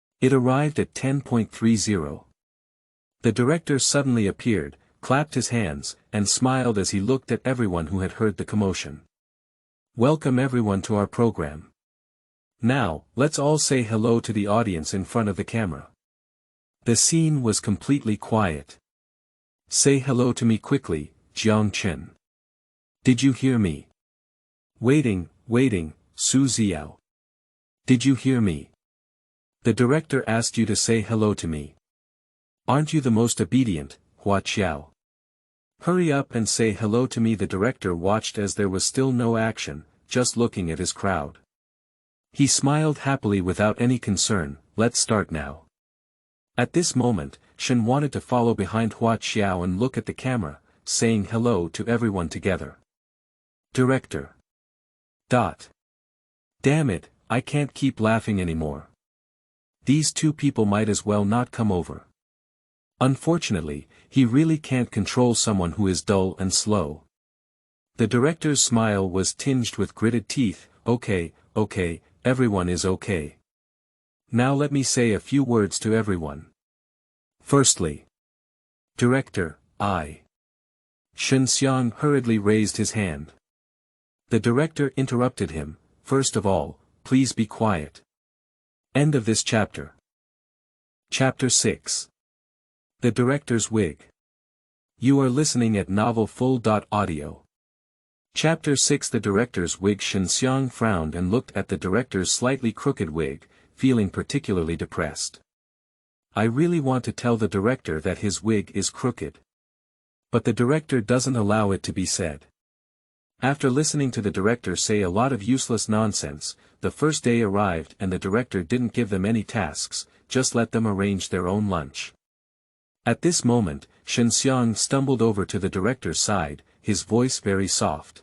It arrived at 10.30. The director suddenly appeared, clapped his hands, and smiled as he looked at everyone who had heard the commotion. Welcome everyone to our program. Now, let's all say hello to the audience in front of the camera. The scene was completely quiet. Say hello to me quickly, Jiang Chen. Did you hear me? Waiting, Su Xiao. Did you hear me? The director asked you to say hello to me. Aren't you the most obedient, Hua Qiao? Hurry up and say hello to me. The director watched as there was still no action, just looking at his crowd. He smiled happily without any concern. Let's start now. At this moment, Shen wanted to follow behind Hua Qiao and look at the camera, saying hello to everyone together. Director. Damn it, I can't keep laughing anymore. These two people might as well not come over. Unfortunately, he really can't control someone who is dull and slow. The director's smile was tinged with gritted teeth. Okay, everyone is okay. Now let me say a few words to everyone. Firstly. Director, I. Shen Xiang hurriedly raised his hand. The director interrupted him. First of all, please be quiet. End of this chapter. Chapter 6. The Director's Wig. You are listening at Novel Full.audio. Chapter 6. The Director's Wig. Shen Xiang frowned and looked at the director's slightly crooked wig, feeling particularly depressed. I really want to tell the director that his wig is crooked. But the director doesn't allow it to be said. After listening to the director say a lot of useless nonsense, the first day arrived and the director didn't give them any tasks, just let them arrange their own lunch. At this moment, Shen Xiang stumbled over to the director's side, his voice very soft.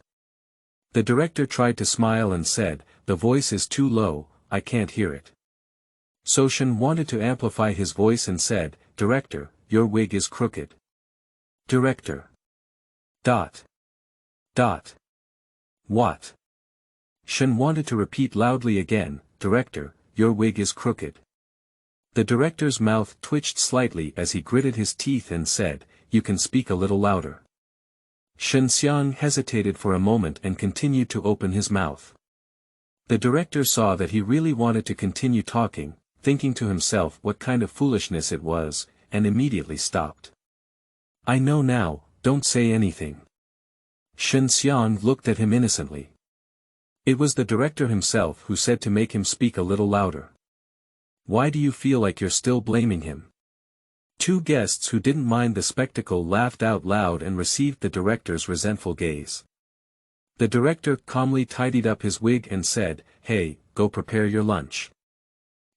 The director tried to smile and said, "The voice is too low, I can't hear it." So Shen wanted to amplify his voice and said, "Director, your wig is crooked." Director. What? Shen wanted to repeat loudly again, "Director, your wig is crooked." The director's mouth twitched slightly as he gritted his teeth and said, "You can speak a little louder." Shen Xiang hesitated for a moment and continued to open his mouth. The director saw that he really wanted to continue talking, thinking to himself what kind of foolishness it was, and immediately stopped. "I know now, don't say anything." Shen Xiang looked at him innocently. It was the director himself who said to make him speak a little louder. Why do you feel like you're still blaming him? Two guests who didn't mind the spectacle laughed out loud and received the director's resentful gaze. The director calmly tidied up his wig and said, "Hey, go prepare your lunch."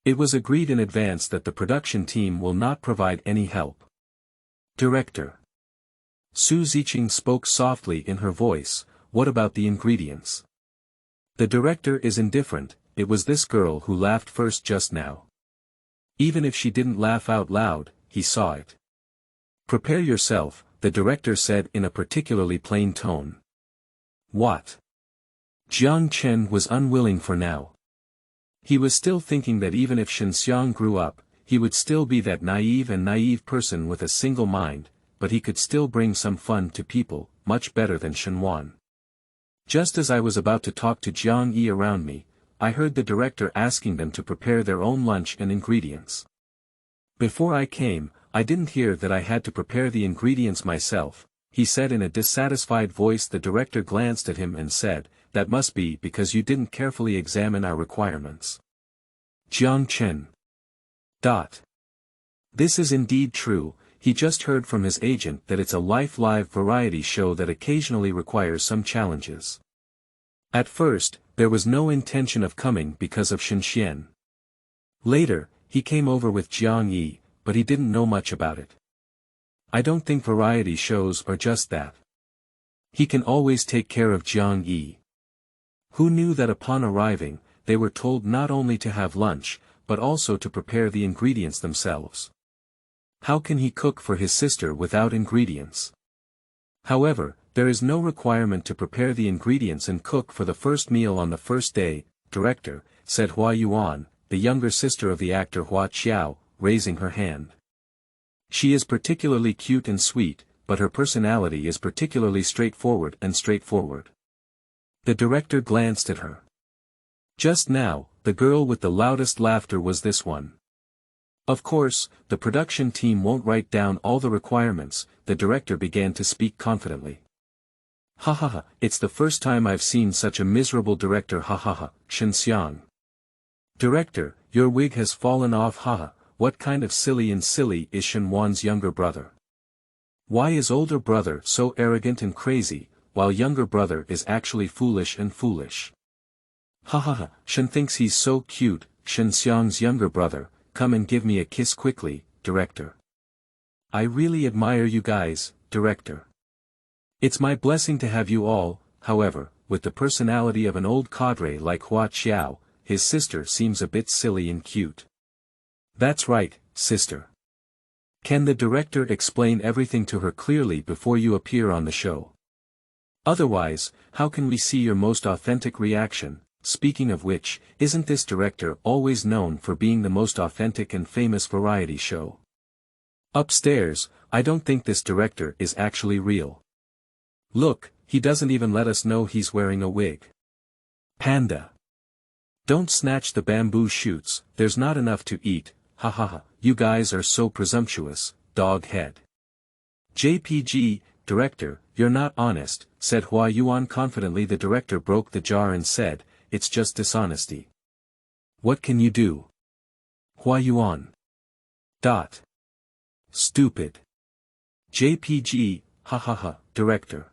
It was agreed in advance that the production team will not provide any help. Director. Su Ziqing spoke softly in her voice, "What about the ingredients?" The director is indifferent. It was this girl who laughed first just now. Even if she didn't laugh out loud, he saw it. "Prepare yourself," the director said in a particularly plain tone. What? Jiang Chen was unwilling for now. He was still thinking that even if Shen Xiang grew up, he would still be that naive person with a single mind, but he could still bring some fun to people, much better than Shen Wan. Just as I was about to talk to Jiang Yi around me, I heard the director asking them to prepare their own lunch and ingredients. Before I came, I didn't hear that I had to prepare the ingredients myself, he said in a dissatisfied voice. The director glanced at him and said, "That must be because you didn't carefully examine our requirements." Jiang Chen. This is indeed true. He just heard from his agent that it's a live variety show that occasionally requires some challenges. At first, there was no intention of coming because of Shen Xian. Later, he came over with Jiang Yi, but he didn't know much about it. I don't think variety shows are just that. He can always take care of Jiang Yi. Who knew that upon arriving, they were told not only to have lunch, but also to prepare the ingredients themselves. How can he cook for his sister without ingredients? However, there is no requirement to prepare the ingredients and cook for the first meal on the first day. "Director," said Hua Yuan, the younger sister of the actor Hua Qiao, raising her hand. She is particularly cute and sweet, but her personality is particularly straightforward. The director glanced at her. Just now, the girl with the loudest laughter was this one. Of course, the production team won't write down all the requirements, the director began to speak confidently. Ha ha ha, it's the first time I've seen such a miserable director, ha ha ha, Shen Xiang. Director, your wig has fallen off, ha ha, what kind of silly is Shen Wan's younger brother? Why is older brother so arrogant and crazy, while younger brother is actually foolish? Ha ha ha, Shen thinks he's so cute, Shen Xiang's younger brother, come and give me a kiss quickly, director. I really admire you guys, director. It's my blessing to have you all, however, with the personality of an old cadre like Hua Qiao, his sister seems a bit silly and cute. That's right, sister. Can the director explain everything to her clearly before you appear on the show? Otherwise, how can we see your most authentic reaction? Speaking of which, isn't this director always known for being the most authentic and famous variety show? Upstairs, I don't think this director is actually real. Look, he doesn't even let us know he's wearing a wig. Panda. Don't snatch the bamboo shoots, there's not enough to eat, ha ha ha, you guys are so presumptuous, dog head. JPG, director, you're not honest, said Hua Yuan confidently. The director broke the jar and said, it's just dishonesty. What can you do? Hua Yuan. Stupid. JPG, ha ha ha, director.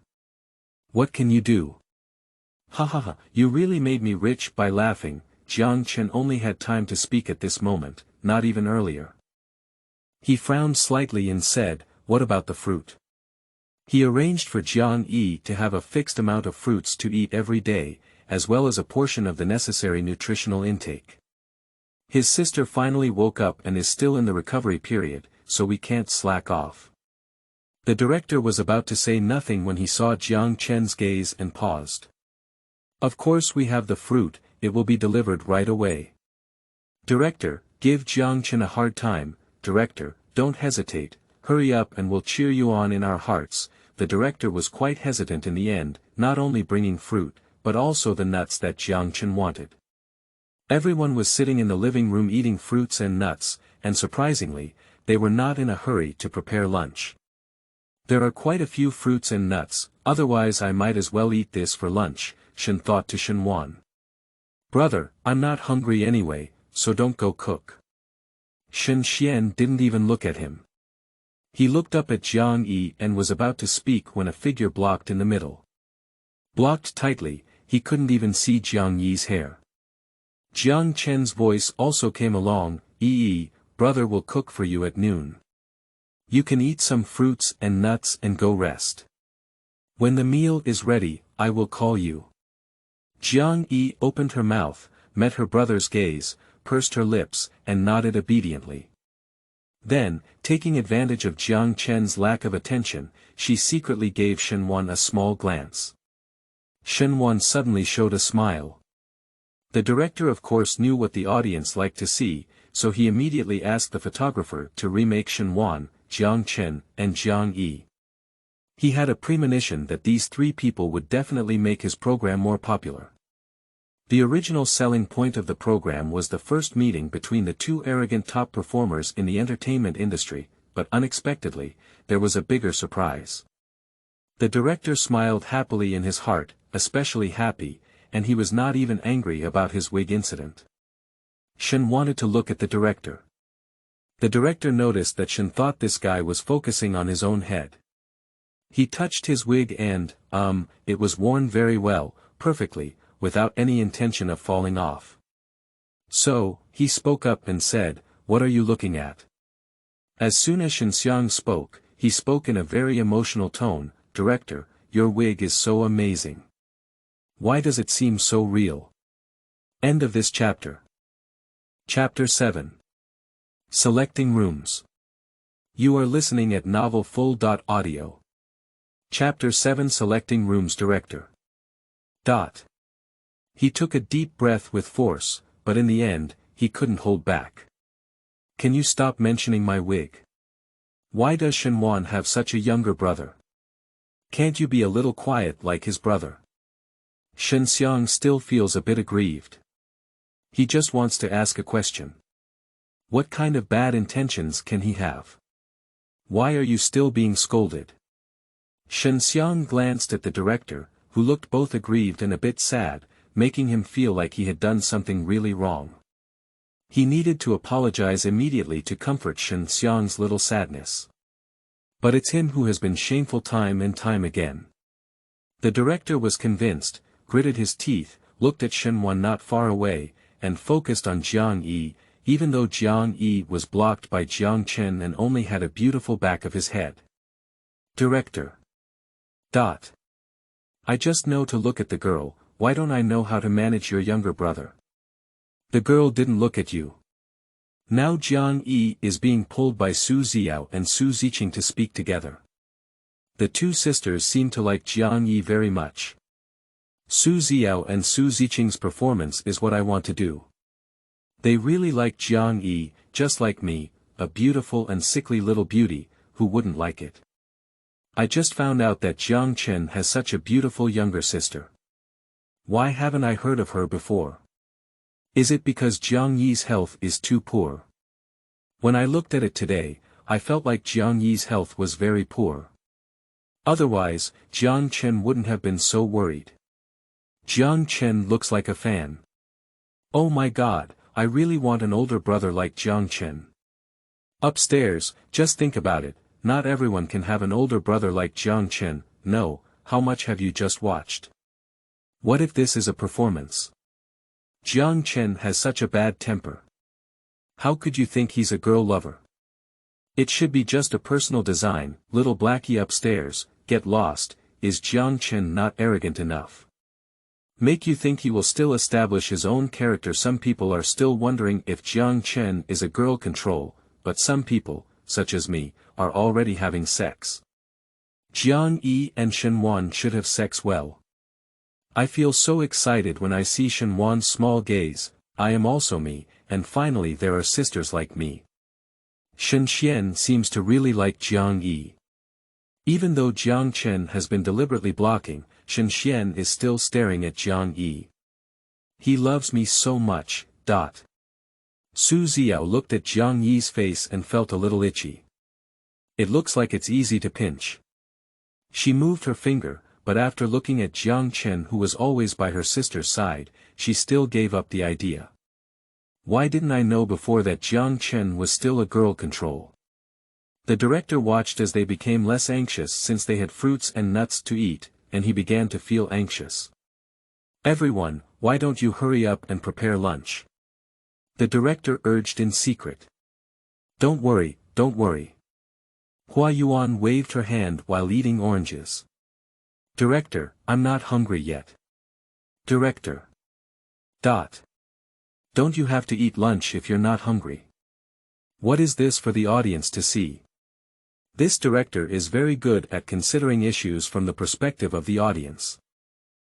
What can you do? Ha ha ha, you really made me rich by laughing. Jiang Chen only had time to speak at this moment, not even earlier. He frowned slightly and said, what about the fruit? He arranged for Jiang Yi to have a fixed amount of fruits to eat every day, as well as a portion of the necessary nutritional intake. His sister finally woke up and is still in the recovery period, so we can't slack off. The director was about to say nothing when he saw Jiang Chen's gaze and paused. Of course we have the fruit, it will be delivered right away. Director, give Jiang Chen a hard time, director, don't hesitate, hurry up and we'll cheer you on in our hearts. The director was quite hesitant in the end, not only bringing fruit, but also the nuts that Jiang Chen wanted. Everyone was sitting in the living room eating fruits and nuts, and surprisingly, they were not in a hurry to prepare lunch. There are quite a few fruits and nuts, otherwise I might as well eat this for lunch, Shen thought to Shen Wan. Brother, I'm not hungry anyway, so don't go cook. Shen Xian didn't even look at him. He looked up at Jiang Yi and was about to speak when a figure blocked in the middle. Blocked tightly, he couldn't even see Jiang Yi's hair. Jiang Chen's voice also came along, Yi, brother will cook for you at noon. You can eat some fruits and nuts and go rest. When the meal is ready, I will call you. Jiang Yi opened her mouth, met her brother's gaze, pursed her lips, and nodded obediently. Then, taking advantage of Jiang Chen's lack of attention, she secretly gave Shen Wan a small glance. Shen Wan suddenly showed a smile. The director of course knew what the audience liked to see, so he immediately asked the photographer to remake Shen Wan, Jiang Chen, and Jiang Yi. He had a premonition that these three people would definitely make his program more popular. The original selling point of the program was the first meeting between the two arrogant top performers in the entertainment industry, but unexpectedly, there was a bigger surprise. The director smiled happily in his heart, especially happy, and he was not even angry about his wig incident. Shen wanted to look at the director. The director noticed that Shen thought this guy was focusing on his own head. He touched his wig and, it was worn very well, perfectly, without any intention of falling off. So, he spoke up and said, what are you looking at? As soon as Shen Xiang spoke, he spoke in a very emotional tone, Director, your wig is so amazing. Why does it seem so real? End of this chapter. Chapter 7. Selecting Rooms. You are listening at novelfull.audio. Chapter 7 Selecting Rooms. Director. He took a deep breath with force, but in the end, he couldn't hold back. Can you stop mentioning my wig? Why does Shen Wan have such a younger brother? Can't you be a little quiet like his brother? Shen Xiang still feels a bit aggrieved. He just wants to ask a question. What kind of bad intentions can he have? Why are you still being scolded? Shen Xiang glanced at the director, who looked both aggrieved and a bit sad, making him feel like he had done something really wrong. He needed to apologize immediately to comfort Shen Xiang's little sadness. But it's him who has been shameful time and time again. The director was convinced, gritted his teeth, looked at Shen Wan not far away, and focused on Jiang Yi, even though Jiang Yi was blocked by Jiang Chen and only had a beautiful back of his head. Director. I just know to look at the girl, why don't I know how to manage your younger brother? The girl didn't look at you. Now Jiang Yi is being pulled by Su Ziao and Su Ziqing to speak together. The two sisters seem to like Jiang Yi very much. Su Ziao and Su Ziqing's performance is what I want to do. They really like Jiang Yi, just like me, a beautiful and sickly little beauty, who wouldn't like it? I just found out that Jiang Chen has such a beautiful younger sister. Why haven't I heard of her before? Is it because Jiang Yi's health is too poor? When I looked at it today, I felt like Jiang Yi's health was very poor. Otherwise, Jiang Chen wouldn't have been so worried. Jiang Chen looks like a fan. Oh my god, I really want an older brother like Jiang Chen. Upstairs, just think about it, not everyone can have an older brother like Jiang Chen. No, how much have you just watched? What if this is a performance? Jiang Chen has such a bad temper. How could you think he's a girl lover? It should be just a personal design. Little Blackie upstairs, get lost. Is Jiang Chen not arrogant enough? Make you think he will still establish his own character? Some people are still wondering if Jiang Chen is a girl control, but some people, such as me, are already having sex. Jiang Yi and Shen Wan should have sex well. I feel so excited when I see Shen Wan's small gaze. I am also me, and finally there are sisters like me. Shen Xian seems to really like Jiang Yi. Even though Jiang Chen has been deliberately blocking, Shen Xian is still staring at Jiang Yi. He loves me so much. Su Ziao looked at Jiang Yi's face and felt a little itchy. It looks like it's easy to pinch. She moved her finger, but after looking at Jiang Chen, who was always by her sister's side, she still gave up the idea. Why didn't I know before that Jiang Chen was still a girl control? The director watched as they became less anxious since they had fruits and nuts to eat, and he began to feel anxious. Everyone, why don't you hurry up and prepare lunch? The director urged in secret. Don't worry, don't worry. Hua Yuan waved her hand while eating oranges. Director, I'm not hungry yet. Director. Don't you have to eat lunch if you're not hungry? What is this for the audience to see? This director is very good at considering issues from the perspective of the audience.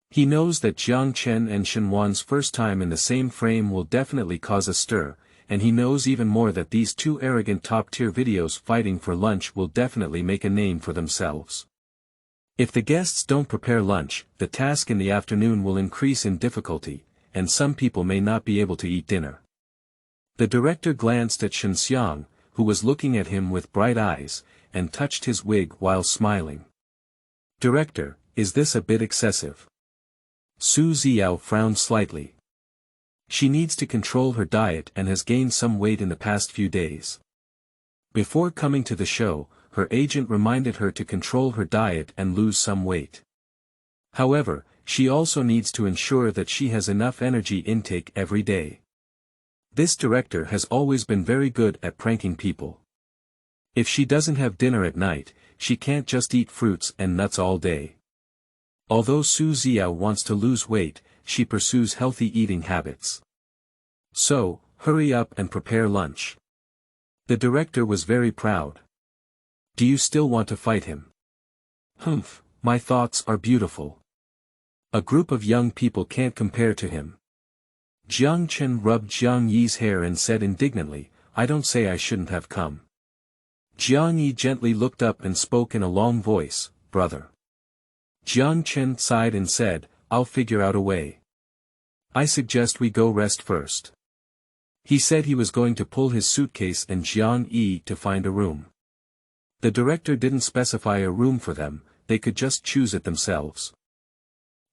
He knows that Jiang Chen and Shen Wan's first time in the same frame will definitely cause a stir, and he knows even more that these two arrogant top-tier videos fighting for lunch will definitely make a name for themselves. If the guests don't prepare lunch, the task in the afternoon will increase in difficulty, and some people may not be able to eat dinner. The director glanced at Shen Xiang, who was looking at him with bright eyes, and touched his wig while smiling. Director, is this a bit excessive? Su Ziao frowned slightly. She needs to control her diet and has gained some weight in the past few days. Before coming to the show, her agent reminded her to control her diet and lose some weight. However, she also needs to ensure that she has enough energy intake every day. This director has always been very good at pranking people. If she doesn't have dinner at night, she can't just eat fruits and nuts all day. Although Su Ziao wants to lose weight, she pursues healthy eating habits. So, hurry up and prepare lunch. The director was very proud. Do you still want to fight him? Humph, my thoughts are beautiful. A group of young people can't compare to him. Jiang Chen rubbed Jiang Yi's hair and said indignantly, I don't say I shouldn't have come. Jiang Yi gently looked up and spoke in a long voice, brother. Jiang Chen sighed and said, I'll figure out a way. I suggest we go rest first. He said he was going to pull his suitcase and Jiang Yi to find a room. The director didn't specify a room for them, they could just choose it themselves.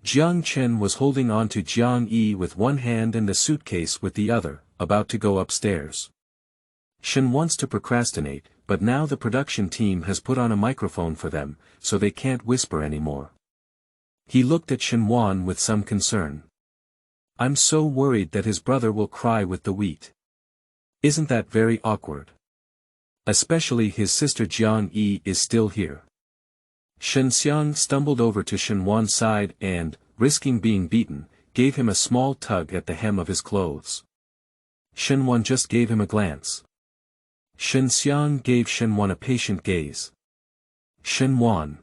Jiang Chen was holding on to Jiang Yi with one hand and the suitcase with the other, about to go upstairs. Shen wants to procrastinate, but now the production team has put on a microphone for them, so they can't whisper anymore. He looked at Shen Wan with some concern. I'm so worried that his brother will cry with the wheat. Isn't that very awkward? Especially his sister Jiang Yi is still here. Shen Xiang stumbled over to Shen Wan's side and, risking being beaten, gave him a small tug at the hem of his clothes. Shen Wan just gave him a glance. Shen Xiang gave Shen Wan a patient gaze. Shen Wan.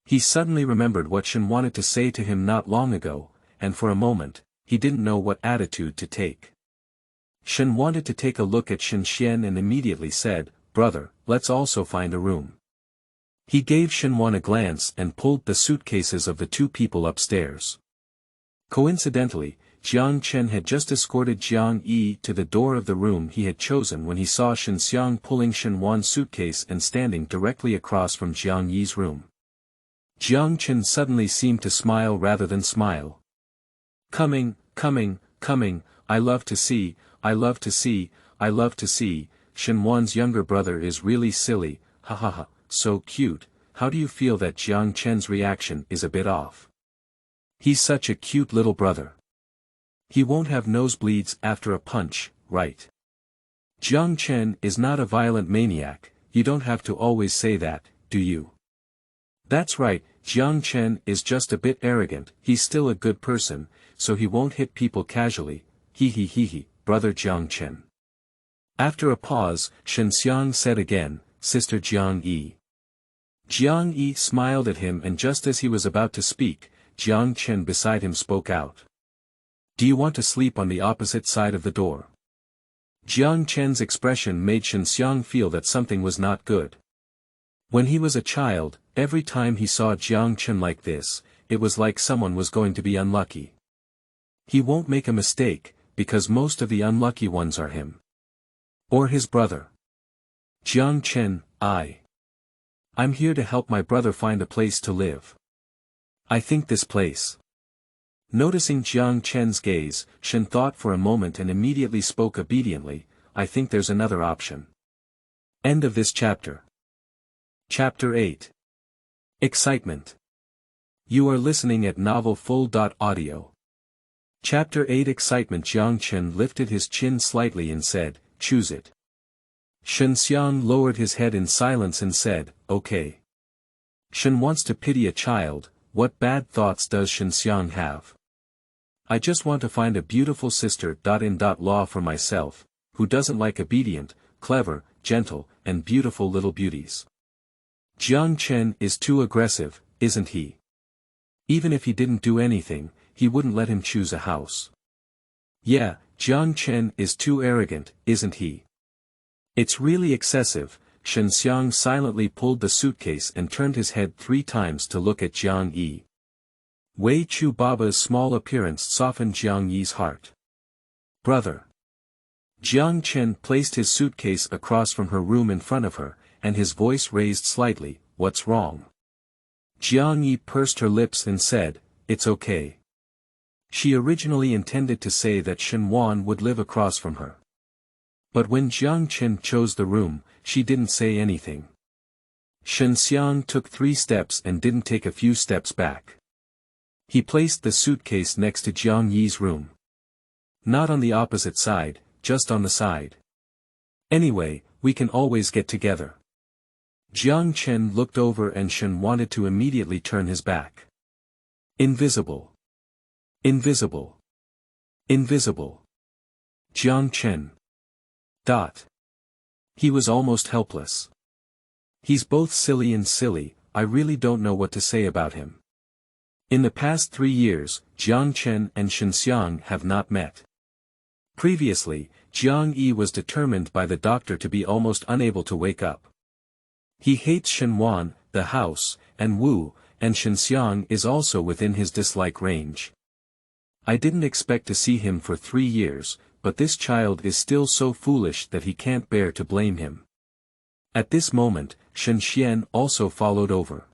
He suddenly remembered what Shen wanted to say to him not long ago, and for a moment, he didn't know what attitude to take. Shen wanted to take a look at Shen Xian and immediately said, brother, let's also find a room. He gave Shen Wan a glance and pulled the suitcases of the two people upstairs. Coincidentally, Jiang Chen had just escorted Jiang Yi to the door of the room he had chosen when he saw Shen Xiang pulling Shen Wan's suitcase and standing directly across from Jiang Yi's room. Jiang Chen suddenly seemed to smile rather than smile. Coming, I love to see, Shen Wan's younger brother is really silly, ha ha ha, so cute. How do you feel that Jiang Chen's reaction is a bit off? He's such a cute little brother. He won't have nosebleeds after a punch, right? Jiang Chen is not a violent maniac, you don't have to always say that, do you? That's right, Jiang Chen is just a bit arrogant, he's still a good person, so he won't hit people casually, he, brother Jiang Chen. After a pause, Shen Xiang said again, sister Jiang Yi. Jiang Yi smiled at him and just as he was about to speak, Jiang Chen beside him spoke out. Do you want to sleep on the opposite side of the door? Jiang Chen's expression made Shen Xiang feel that something was not good. When he was a child, every time he saw Jiang Chen like this, it was like someone was going to be unlucky. He won't make a mistake, because most of the unlucky ones are him. Or his brother. Jiang Chen, I'm here to help my brother find a place to live. I think this place. Noticing Jiang Chen's gaze, Shen thought for a moment and immediately spoke obediently, I think there's another option. End of this chapter. Chapter 8. Excitement. You are listening at novelfull.audio. Chapter 8 Excitement. Jiang Chen lifted his chin slightly and said, choose it. Shen Xiang lowered his head in silence and said, okay. Shen wants to pity a child, what bad thoughts does Shen Xiang have? I just want to find a beautiful sister. Law for myself, who doesn't like obedient, clever, gentle, and beautiful little beauties. Jiang Chen is too aggressive, isn't he? Even if he didn't do anything, he wouldn't let him choose a house. Yeah, Jiang Chen is too arrogant, isn't he? It's really excessive. Shen Xiang silently pulled the suitcase and turned his head 3 times to look at Jiang Yi. Wei Chu Baba's small appearance softened Jiang Yi's heart. Brother. Jiang Chen placed his suitcase across from her room in front of her, and his voice raised slightly, what's wrong? Jiang Yi pursed her lips and said, it's okay. She originally intended to say that Shen Wan would live across from her. But when Jiang Chen chose the room, she didn't say anything. Shen Xiang took 3 steps and didn't take a few steps back. He placed the suitcase next to Jiang Yi's room. Not on the opposite side, just on the side. Anyway, we can always get together. Jiang Chen looked over and Shen wanted to immediately turn his back. Invisible. Invisible. Invisible. Jiang Chen. He was almost helpless. He's both silly and silly, I really don't know what to say about him. In the past 3 years, Jiang Chen and Shen Xiang have not met. Previously, Jiang Yi was determined by the doctor to be almost unable to wake up. He hates Shen Wan, the house, and Wu, and Shen Xiang is also within his dislike range. I didn't expect to see him for 3 years, but this child is still so foolish that he can't bear to blame him. At this moment, Shen Xian also followed over.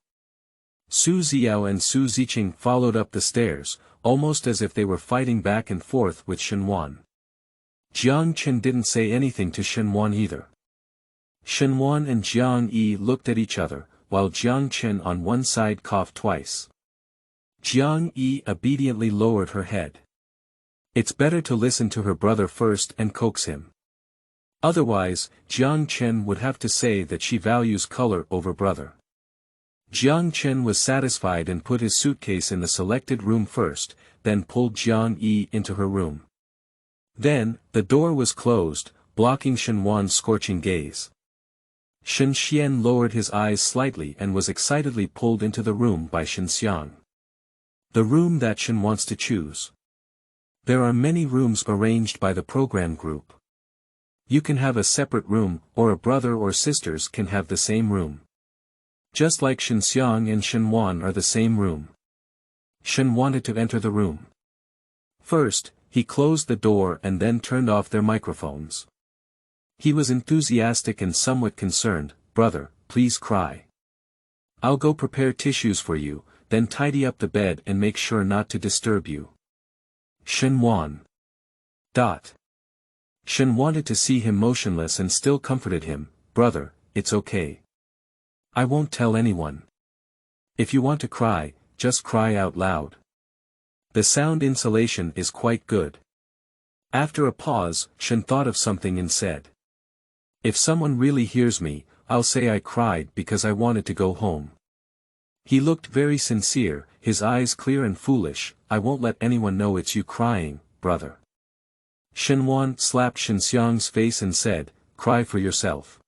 Su Xiao and Su Ziqing followed up the stairs, almost as if they were fighting back and forth with Shen Wan. Jiang Chen didn't say anything to Shen Wan either. Shen Wan and Jiang Yi looked at each other, while Jiang Chen on one side coughed twice. Jiang Yi obediently lowered her head. It's better to listen to her brother first and coax him. Otherwise, Jiang Chen would have to say that she values color over brother. Jiang Chen was satisfied and put his suitcase in the selected room first, then pulled Jiang Yi into her room. Then, the door was closed, blocking Shen Wan's scorching gaze. Shen Xian lowered his eyes slightly and was excitedly pulled into the room by Shen Xiang. The room that Shen wants to choose. There are many rooms arranged by the program group. You can have a separate room, or a brother or sisters can have the same room. Just like Shen Xiang and Shen Wan are the same room. Shen wanted to enter the room. First, he closed the door and then turned off their microphones. He was enthusiastic and somewhat concerned. Brother, please cry. I'll go prepare tissues for you, then tidy up the bed and make sure not to disturb you. Shen Wan. Shen wanted to see him motionless and still comforted him. Brother, it's okay. I won't tell anyone. If you want to cry, just cry out loud. The sound insulation is quite good. After a pause, Shen thought of something and said. If someone really hears me, I'll say I cried because I wanted to go home. He looked very sincere, his eyes clear and foolish. I won't let anyone know it's you crying, brother. Shen Wan slapped Shen Xiang's face and said, cry for yourself.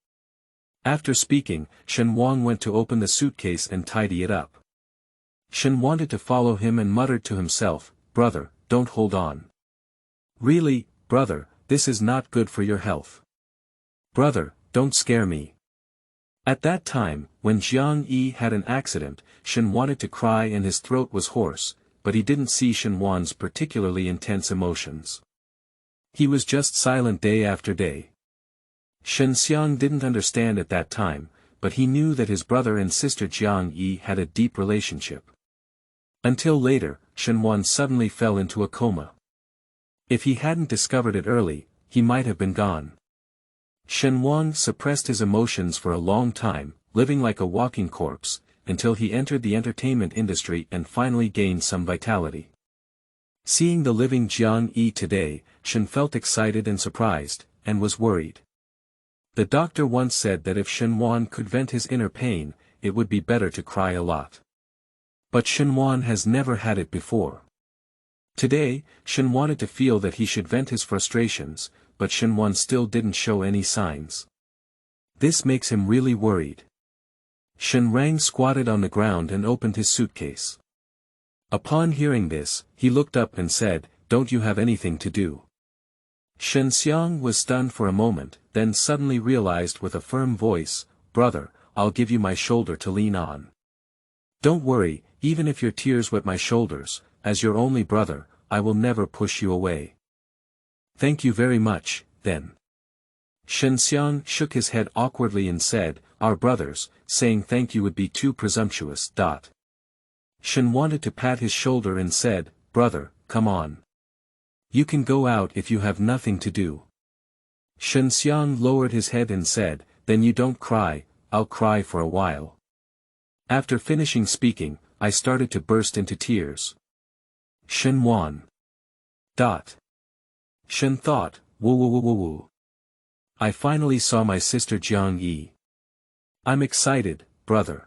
After speaking, Shen Wan went to open the suitcase and tidy it up. Shen wanted to follow him and muttered to himself, brother, don't hold on. Really, brother, this is not good for your health. Brother, don't scare me. At that time, when Jiang Yi had an accident, Shen wanted to cry and his throat was hoarse, but he didn't see Shen Wan's particularly intense emotions. He was just silent day after day. Shen Xiang didn't understand at that time, but he knew that his brother and sister Jiang Yi had a deep relationship. Until later, Shen Wan suddenly fell into a coma. If he hadn't discovered it early, he might have been gone. Shen Wan suppressed his emotions for a long time, living like a walking corpse, until he entered the entertainment industry and finally gained some vitality. Seeing the living Jiang Yi today, Shen felt excited and surprised, and was worried. The doctor once said that if Shen Wan could vent his inner pain, it would be better to cry a lot. But Shen Wan has never had it before. Today, Shen wanted to feel that he should vent his frustrations, but Shen Wan still didn't show any signs. This makes him really worried. Shen Rang squatted on the ground and opened his suitcase. Upon hearing this, he looked up and said, don't you have anything to do? Shen Xiang was stunned for a moment, then suddenly realized with a firm voice, brother, I'll give you my shoulder to lean on. Don't worry, even if your tears wet my shoulders, as your only brother, I will never push you away. Thank you very much, then. Shen Xiang shook his head awkwardly and said, our brothers, saying thank you would be too presumptuous. Shen wanted to pat his shoulder and said, brother, come on. You can go out if you have nothing to do. Shen Xiang lowered his head and said, then you don't cry, I'll cry for a while. After finishing speaking, I started to burst into tears. Shen Wan. Shen thought, woo. I finally saw my sister Jiang Yi. I'm excited, brother.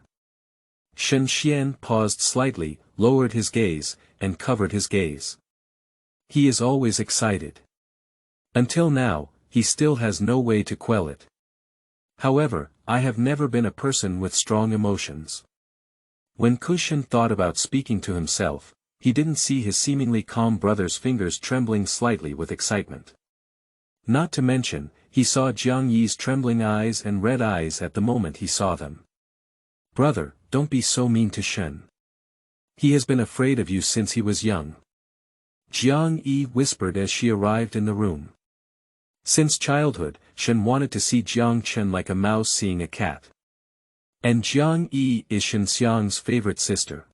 Shen Xian paused slightly, lowered his gaze, and covered his gaze. He is always excited. Until now, he still has no way to quell it. However, I have never been a person with strong emotions. When Kushan thought about speaking to himself, he didn't see his seemingly calm brother's fingers trembling slightly with excitement. Not to mention, he saw Jiang Yi's trembling eyes and red eyes at the moment he saw them. Brother, don't be so mean to Shen. He has been afraid of you since he was young. Jiang Yi whispered as she arrived in the room. Since childhood, Shen wanted to see Jiang Chen like a mouse seeing a cat. And Jiang Yi is Shen Xiang's favorite sister.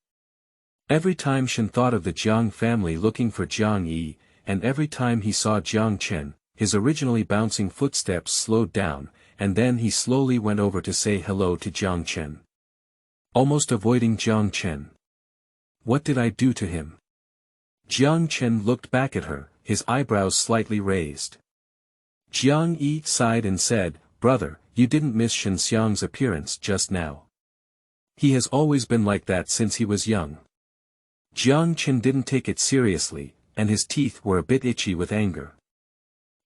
Every time Shen thought of the Jiang family looking for Jiang Yi, and every time he saw Jiang Chen, his originally bouncing footsteps slowed down, and then he slowly went over to say hello to Jiang Chen. Almost avoiding Jiang Chen. What did I do to him? Jiang Chen looked back at her, his eyebrows slightly raised. Jiang Yi sighed and said, Brother, you didn't miss Shen Xiang's appearance just now. He has always been like that since he was young. Jiang Chen didn't take it seriously, and his teeth were a bit itchy with anger.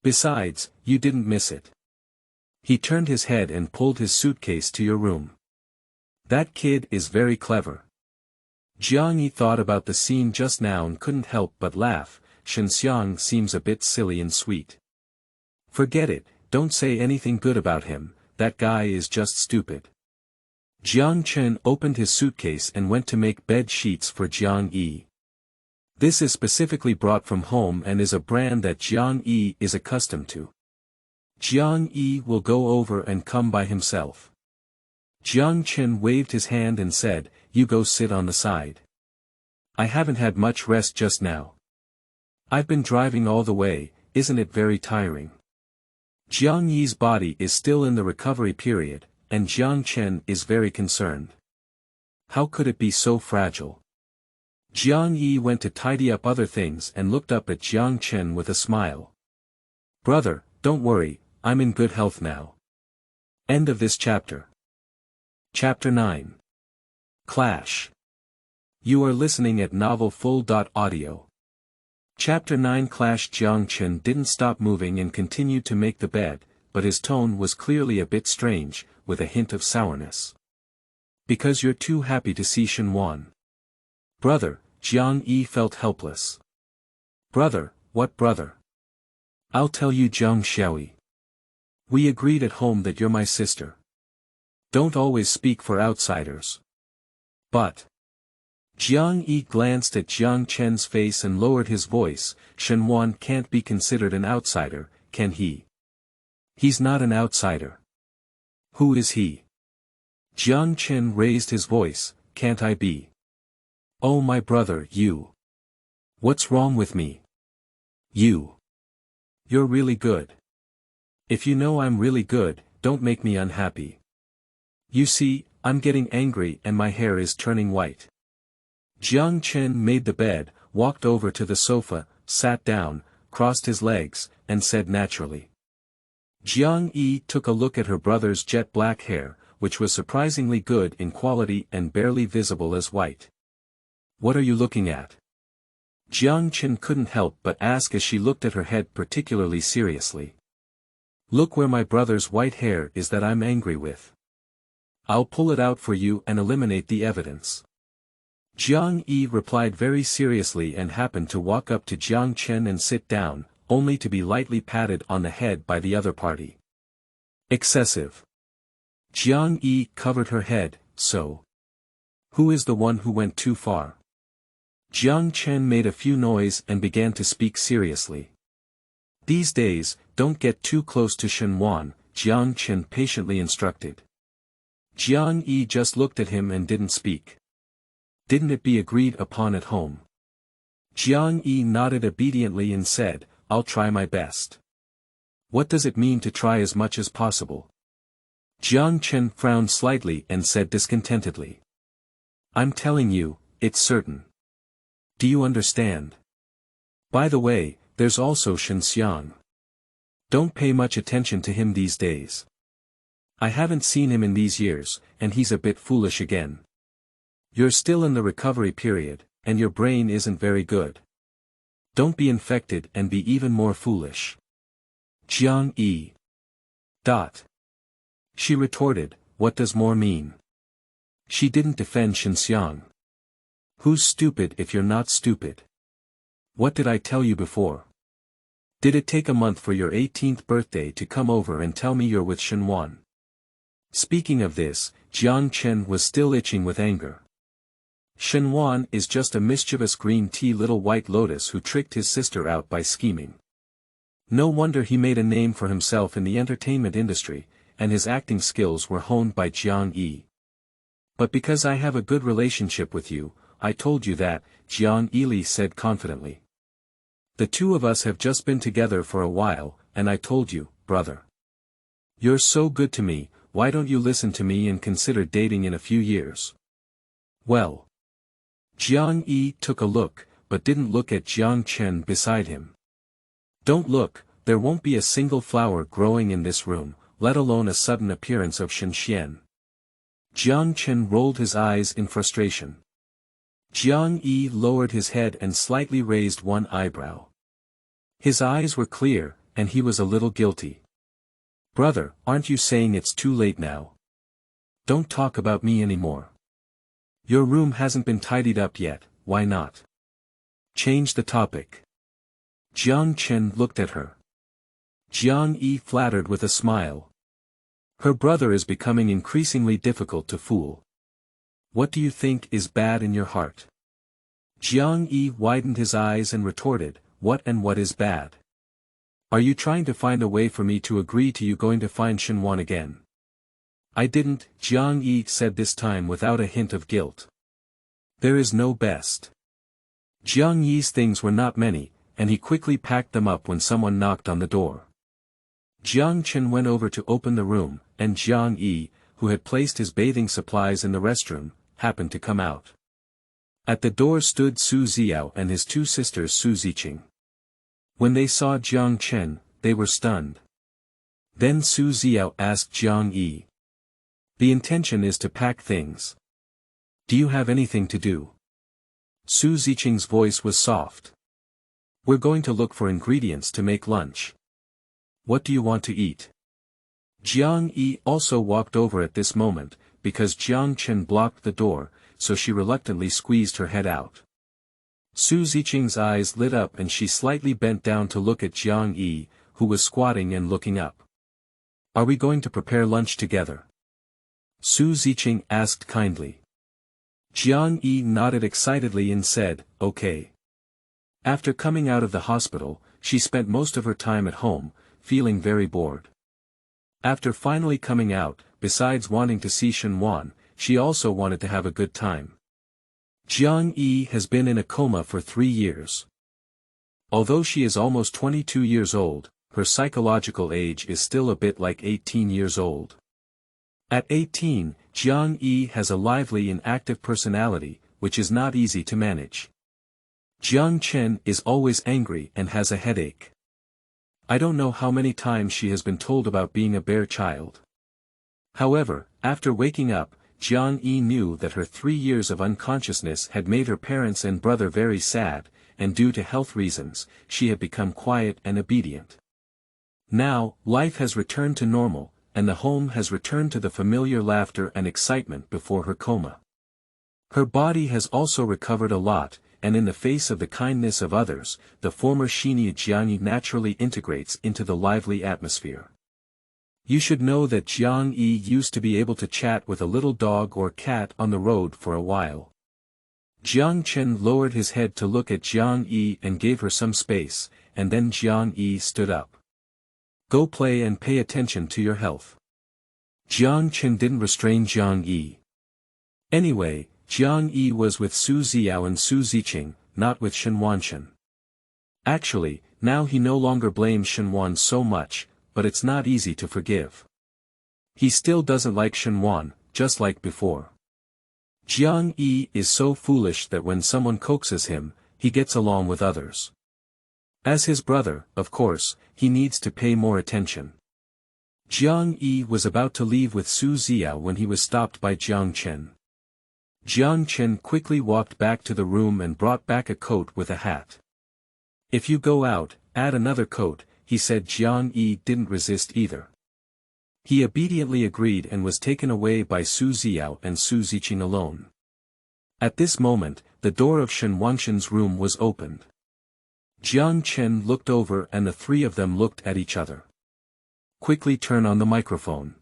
Besides, you didn't miss it. He turned his head and pulled his suitcase to your room. That kid is very clever. Jiang Yi thought about the scene just now and couldn't help but laugh. Shen Xiang seems a bit silly and sweet. Forget it, don't say anything good about him, that guy is just stupid. Jiang Chen opened his suitcase and went to make bed sheets for Jiang Yi. This is specifically brought from home and is a brand that Jiang Yi is accustomed to. Jiang Yi will go over and come by himself. Jiang Chen waved his hand and said, You go sit on the side. I haven't had much rest just now. I've been driving all the way, isn't it very tiring? Jiang Yi's body is still in the recovery period, and Jiang Chen is very concerned. How could it be so fragile? Jiang Yi went to tidy up other things and looked up at Jiang Chen with a smile. Brother, don't worry, I'm in good health now. End of this chapter. Chapter 9. Clash. You are listening at novelfull.audio. Chapter 9 Clash. Jiang Chen didn't stop moving and continued to make the bed, but his tone was clearly a bit strange, with a hint of sourness. Because you're too happy to see Shen Wan. Brother, Jiang Yi felt helpless. Brother, what brother? I'll tell you Jiang Xiaoyi. We agreed at home that you're my sister. Don't always speak for outsiders. But. Jiang Yi glanced at Jiang Chen's face and lowered his voice. Shen Wan can't be considered an outsider, can he? He's not an outsider. Who is he? Jiang Chen raised his voice, Can't I be? Oh my brother, you. What's wrong with me? You. You're really good. If you know I'm really good, don't make me unhappy. You see, I'm getting angry and my hair is turning white. Jiang Chen made the bed, walked over to the sofa, sat down, crossed his legs, and said naturally. Jiang Yi took a look at her brother's jet black hair, which was surprisingly good in quality and barely visible as white. What are you looking at? Jiang Chen couldn't help but ask as she looked at her head particularly seriously. Look where my brother's white hair is that I'm angry with. I'll pull it out for you and eliminate the evidence. Jiang Yi replied very seriously and happened to walk up to Jiang Chen and sit down, only to be lightly patted on the head by the other party. Excessive. Jiang Yi covered her head, so. Who is the one who went too far? Jiang Chen made a few noise and began to speak seriously. These days, don't get too close to Shen Wan, Jiang Chen patiently instructed. Jiang Yi just looked at him and didn't speak. Didn't it be agreed upon at home? Jiang Yi nodded obediently and said, I'll try my best. What does it mean to try as much as possible? Jiang Chen frowned slightly and said discontentedly. I'm telling you, it's certain. Do you understand? By the way, there's also Shen Xiang. Don't pay much attention to him these days. I haven't seen him in these years, and he's a bit foolish again. You're still in the recovery period, and your brain isn't very good. Don't be infected and be even more foolish. Jiang Yi. She retorted, what does more mean? She didn't defend Shen Xiang. Who's stupid if you're not stupid? What did I tell you before? Did it take a month for your 18th birthday to come over and tell me you're with Shen Wan? Speaking of this, Jiang Chen was still itching with anger. Shen Wan is just a mischievous green tea little white lotus who tricked his sister out by scheming. No wonder he made a name for himself in the entertainment industry, and his acting skills were honed by Jiang Yi. But because I have a good relationship with you, I told you that, Jiang Yi said confidently. The two of us have just been together for a while, and I told you, brother. You're so good to me, why don't you listen to me and consider dating in a few years? Well. Jiang Yi took a look, but didn't look at Jiang Chen beside him. Don't look, there won't be a single flower growing in this room, let alone a sudden appearance of Shen Xian. Jiang Chen rolled his eyes in frustration. Jiang Yi lowered his head and slightly raised one eyebrow. His eyes were clear, and he was a little guilty. Brother, aren't you saying it's too late now? Don't talk about me anymore. Your room hasn't been tidied up yet, why not? Change the topic. Jiang Chen looked at her. Jiang Yi flattered with a smile. Her brother is becoming increasingly difficult to fool. What do you think is bad in your heart? Jiang Yi widened his eyes and retorted, what is bad? Are you trying to find a way for me to agree to you going to find Shen Wan again? I didn't, Jiang Yi said this time without a hint of guilt. There is no best. Jiang Yi's things were not many, and he quickly packed them up when someone knocked on the door. Jiang Chen went over to open the room, and Jiang Yi, who had placed his bathing supplies in the restroom, happened to come out. At the door stood Su Ziao and his two sisters Su Ziqing. When they saw Jiang Chen, they were stunned. Then Su Ziao asked Jiang Yi. The intention is to pack things. Do you have anything to do? Su Ziqing's voice was soft. We're going to look for ingredients to make lunch. What do you want to eat? Jiang Yi also walked over at this moment, because Jiang Chen blocked the door, so she reluctantly squeezed her head out. Su Ziqing's eyes lit up and she slightly bent down to look at Jiang Yi, who was squatting and looking up. Are we going to prepare lunch together? Su Ziqing asked kindly. Jiang Yi nodded excitedly and said, okay. After coming out of the hospital, she spent most of her time at home, feeling very bored. After finally coming out, besides wanting to see Shen Wan, she also wanted to have a good time. Jiang Yi has been in a coma for 3 years. Although she is almost 22 years old, her psychological age is still a bit like 18 years old. At 18, Jiang Yi has a lively and active personality, which is not easy to manage. Jiang Chen is always angry and has a headache. I don't know how many times she has been told about being a bear child. However, after waking up, Jiang Yi knew that her 3 years of unconsciousness had made her parents and brother very sad, and due to health reasons, she had become quiet and obedient. Now, life has returned to normal, and the home has returned to the familiar laughter and excitement before her coma. Her body has also recovered a lot, and in the face of the kindness of others, the former Xinyi Jiang Yi naturally integrates into the lively atmosphere. You should know that Jiang Yi used to be able to chat with a little dog or cat on the road for a while. Jiang Chen lowered his head to look at Jiang Yi and gave her some space, and then Jiang Yi stood up. Go play and pay attention to your health. Jiang Chen didn't restrain Jiang Yi. Anyway, Jiang Yi was with Su Ziao and Su Ziqing, not with Shen Wan. Actually, now he no longer blames Shen Wan so much, but it's not easy to forgive. He still doesn't like Shen Wan, just like before. Jiang Yi is so foolish that when someone coaxes him, he gets along with others. As his brother, of course, he needs to pay more attention. Jiang Yi was about to leave with Su Ziao when he was stopped by Jiang Chen. Jiang Chen quickly walked back to the room and brought back a coat with a hat. If you go out, add another coat, he said. Jiang Yi didn't resist either. He obediently agreed and was taken away by Su Ziao and Su Ziqing alone. At this moment, the door of Shen Wanshan's room was opened. Jiang Chen looked over and the three of them looked at each other. Quickly turn on the microphone.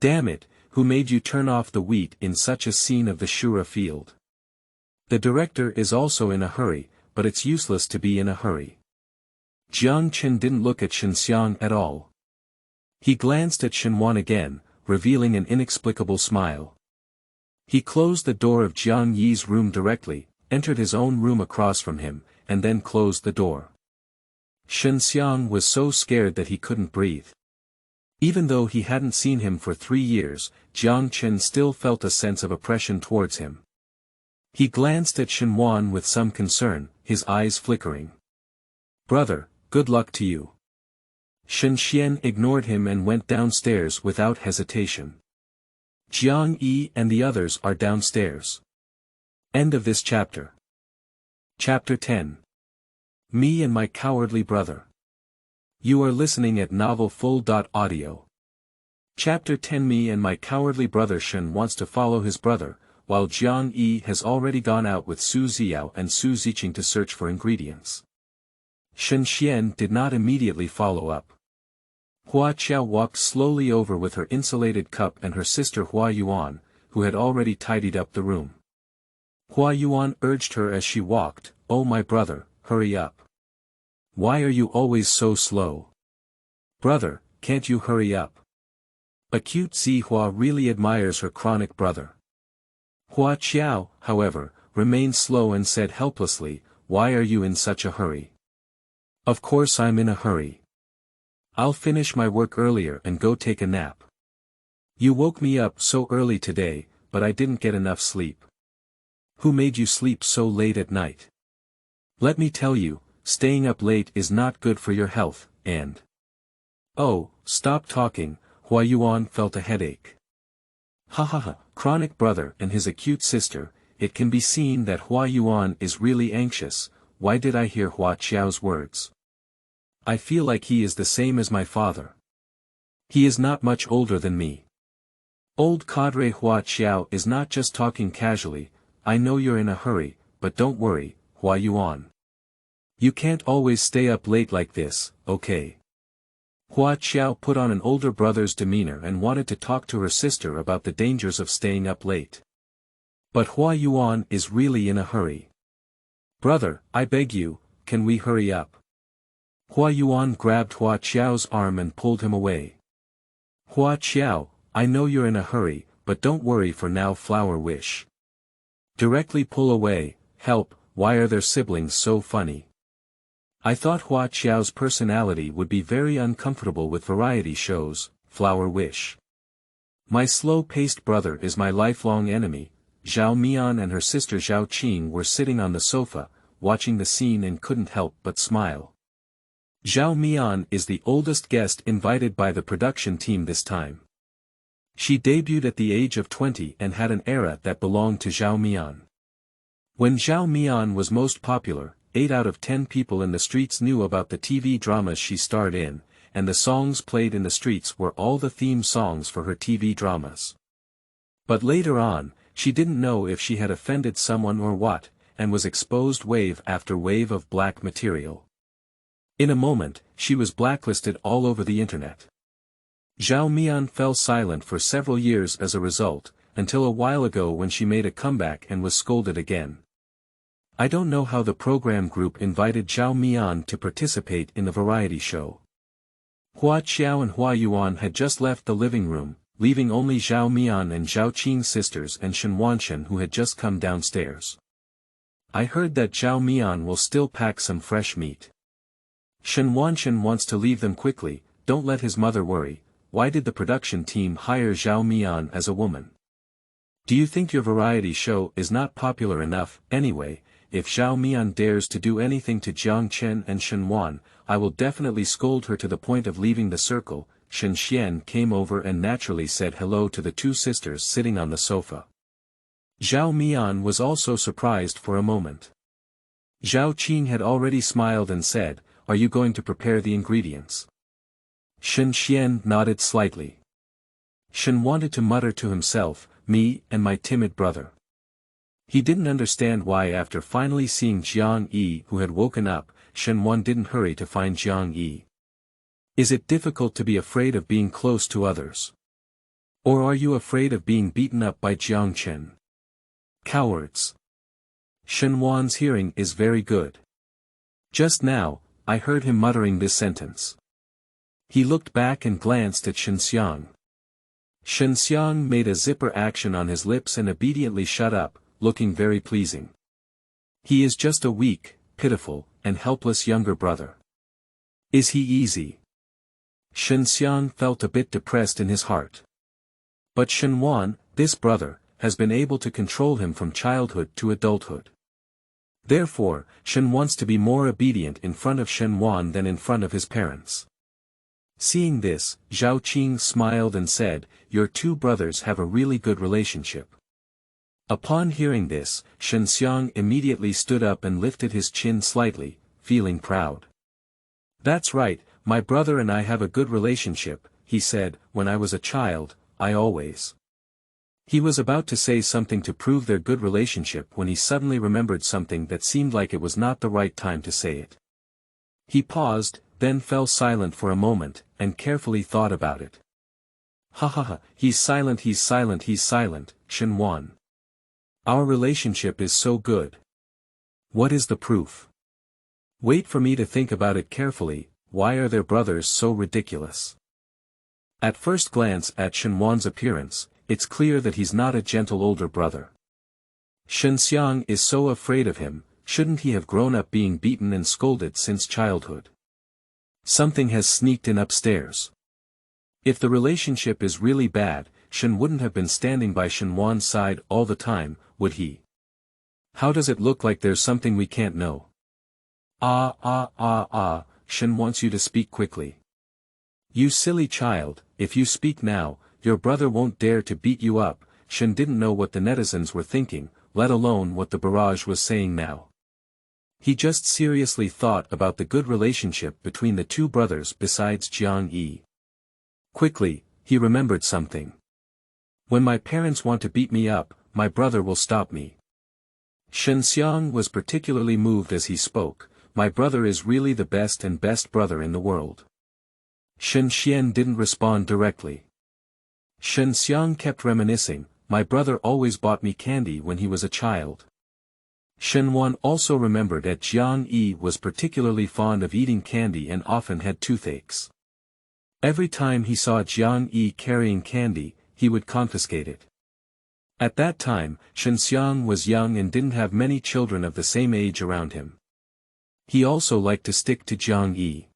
Damn it, who made you turn off the wheat in such a scene of the Shura field? The director is also in a hurry, but it's useless to be in a hurry. Jiang Chen didn't look at Shen Xiang at all. He glanced at Shen Wan again, revealing an inexplicable smile. He closed the door of Jiang Yi's room directly, entered his own room across from him, and then closed the door. Shen Xiang was so scared that he couldn't breathe. Even though he hadn't seen him for 3 years, Jiang Chen still felt a sense of oppression towards him. He glanced at Shen Wan with some concern, his eyes flickering. "Brother, good luck to you." Shen Xian ignored him and went downstairs without hesitation. Jiang Yi and the others are downstairs. End of this chapter. Chapter 10. Me and My Cowardly Brother. You are listening at novelfull.audio. Chapter 10. Me and My Cowardly Brother. Shen wants to follow his brother, while Jiang Yi has already gone out with Su Ziao and Su Ziqing to search for ingredients. Shen Xian did not immediately follow up. Hua Qiao walked slowly over with her insulated cup and her sister Hua Yuan, who had already tidied up the room. Hua Yuan urged her as she walked, "Oh my brother, hurry up. Why are you always so slow? Brother, can't you hurry up?" Acute Zihua really admires her chronic brother. Hua Qiao, however, remained slow and said helplessly, "Why are you in such a hurry?" "Of course I'm in a hurry. I'll finish my work earlier and go take a nap. You woke me up so early today, but I didn't get enough sleep." "Who made you sleep so late at night? Let me tell you, staying up late is not good for your health, and—" "Oh, stop talking," Hua Yuan felt a headache. Ha ha ha, chronic brother and his acute sister, it can be seen that Hua Yuan is really anxious. Why did I hear Hua Qiao's words? I feel like he is the same as my father. He is not much older than me. Old cadre Hua Qiao is not just talking casually. I know you're in a hurry, but don't worry, Hua Yuan. You can't always stay up late like this, okay? Hua Qiao put on an older brother's demeanor and wanted to talk to her sister about the dangers of staying up late. But Hua Yuan is really in a hurry. "Brother, I beg you, can we hurry up?" Hua Yuan grabbed Hua Qiao's arm and pulled him away. "Hua Qiao, I know you're in a hurry, but don't worry for now. Flower wish. Directly pull away, help, why are their siblings so funny?" I thought Hua Qiao's personality would be very uncomfortable with variety shows. Flower wish. My slow-paced brother is my lifelong enemy. Zhao Mian and her sister Zhao Qing were sitting on the sofa, watching the scene and couldn't help but smile. Zhao Mian is the oldest guest invited by the production team this time. She debuted at the age of 20 and had an era that belonged to Zhao Mian. When Zhao Mian was most popular, 8 out of 10 people in the streets knew about the TV dramas she starred in, and the songs played in the streets were all the theme songs for her TV dramas. But later on, she didn't know if she had offended someone or what, and was exposed wave after wave of black material. In a moment, she was blacklisted all over the internet. Zhao Mian fell silent for several years as a result, until a while ago when she made a comeback and was scolded again. I don't know how the program group invited Zhao Mian to participate in the variety show. Hua Qiao and Hua Yuan had just left the living room, leaving only Zhao Mian and Zhao Qing's sisters and Shen Wan who had just come downstairs. I heard that Zhao Mian will still pack some fresh meat. Shen Wan wants to leave them quickly. Don't let his mother worry. Why did the production team hire Zhao Mian as a woman? Do you think your variety show is not popular enough? Anyway, if Zhao Mian dares to do anything to Jiang Chen and Shen Wan, I will definitely scold her to the point of leaving the circle. Shen Xian came over and naturally said hello to the two sisters sitting on the sofa. Zhao Mian was also surprised for a moment. Zhao Qing had already smiled and said, "Are you going to prepare the ingredients?" Shen Xian nodded slightly. Shen wanted to mutter to himself, "Me and my timid brother. He didn't understand why after finally seeing Jiang Yi who had woken up, Shen Wan didn't hurry to find Jiang Yi. Is it difficult to be afraid of being close to others? Or are you afraid of being beaten up by Jiang Chen? Cowards. Shen Wan's hearing is very good. Just now, I heard him muttering this sentence. He looked back and glanced at Shen Xiang. Shen Xiang made a zipper action on his lips and obediently shut up, looking very pleasing. He is just a weak, pitiful, and helpless younger brother. Is he easy? Shen Xiang felt a bit depressed in his heart. But Shen Wan, this brother, has been able to control him from childhood to adulthood. Therefore, Shen wants to be more obedient in front of Shen Wan than in front of his parents. Seeing this, Zhao Qing smiled and said, "Your two brothers have a really good relationship." Upon hearing this, Shen Xiang immediately stood up and lifted his chin slightly, feeling proud. "That's right, my brother and I have a good relationship," he said. "When I was a child, I always..." He was about to say something to prove their good relationship when he suddenly remembered something that seemed like it was not the right time to say it. He paused, then fell silent for a moment, and carefully thought about it. "Ha ha ha, he's silent, Shen Wan. Our relationship is so good. What is the proof? Wait for me to think about it carefully. Why are their brothers so ridiculous?" At first glance at Shen Wan's appearance, it's clear that he's not a gentle older brother. Shen Xiang is so afraid of him. Shouldn't he have grown up being beaten and scolded since childhood? Something has sneaked in upstairs. If the relationship is really bad, Shen wouldn't have been standing by Shen Wan's side all the time, would he? How does it look like there's something we can't know? Shen wants you to speak quickly. You silly child, if you speak now, your brother won't dare to beat you up. Shen didn't know what the netizens were thinking, let alone what the barrage was saying now. He just seriously thought about the good relationship between the two brothers besides Jiang Yi. Quickly, he remembered something. When my parents want to beat me up, my brother will stop me. Shen Xiang was particularly moved as he spoke. My brother is really the best and best brother in the world. Shen Xian didn't respond directly. Shen Xiang kept reminiscing, my brother always bought me candy when he was a child. Shen Wan also remembered that Jiang Yi was particularly fond of eating candy and often had toothaches. Every time he saw Jiang Yi carrying candy, he would confiscate it. At that time, Shen Xiang was young and didn't have many children of the same age around him. He also liked to stick to Jiang Yi.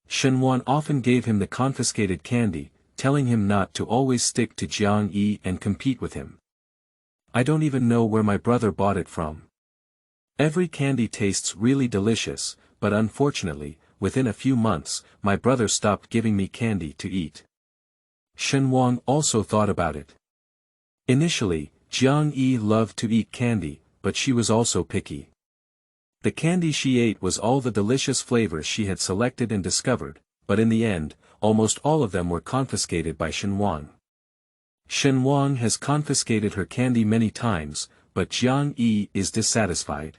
Shen Wan often gave him the confiscated candy, telling him not to always stick to Jiang Yi and compete with him. I don't even know where my brother bought it from. Every candy tastes really delicious, but unfortunately, within a few months, my brother stopped giving me candy to eat. Shen Wan also thought about it. Initially, Jiang Yi loved to eat candy, but she was also picky. The candy she ate was all the delicious flavors she had selected and discovered, but in the end, almost all of them were confiscated by Shen Wan. Shen Wan has confiscated her candy many times, but Jiang Yi is dissatisfied.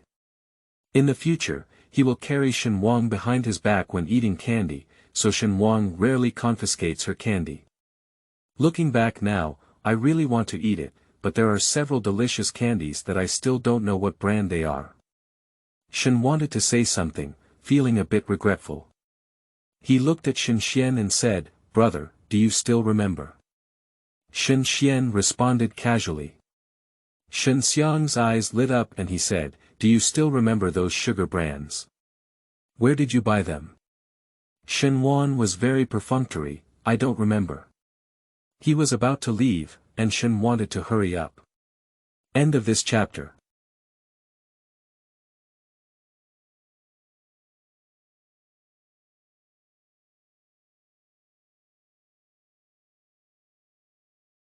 In the future, he will carry Shen Wan behind his back when eating candy, so Shen Wan rarely confiscates her candy. Looking back now, I really want to eat it, but there are several delicious candies that I still don't know what brand they are. Shen wanted to say something, feeling a bit regretful. He looked at Shen Xian and said, "Brother, do you still remember?" Shen Xian responded casually. Shen Xiang's eyes lit up and he said, "Do you still remember those sugar brands? Where did you buy them?" Shen Wan was very perfunctory, "I don't remember." He was about to leave, and Shen wanted to hurry up. End of this chapter.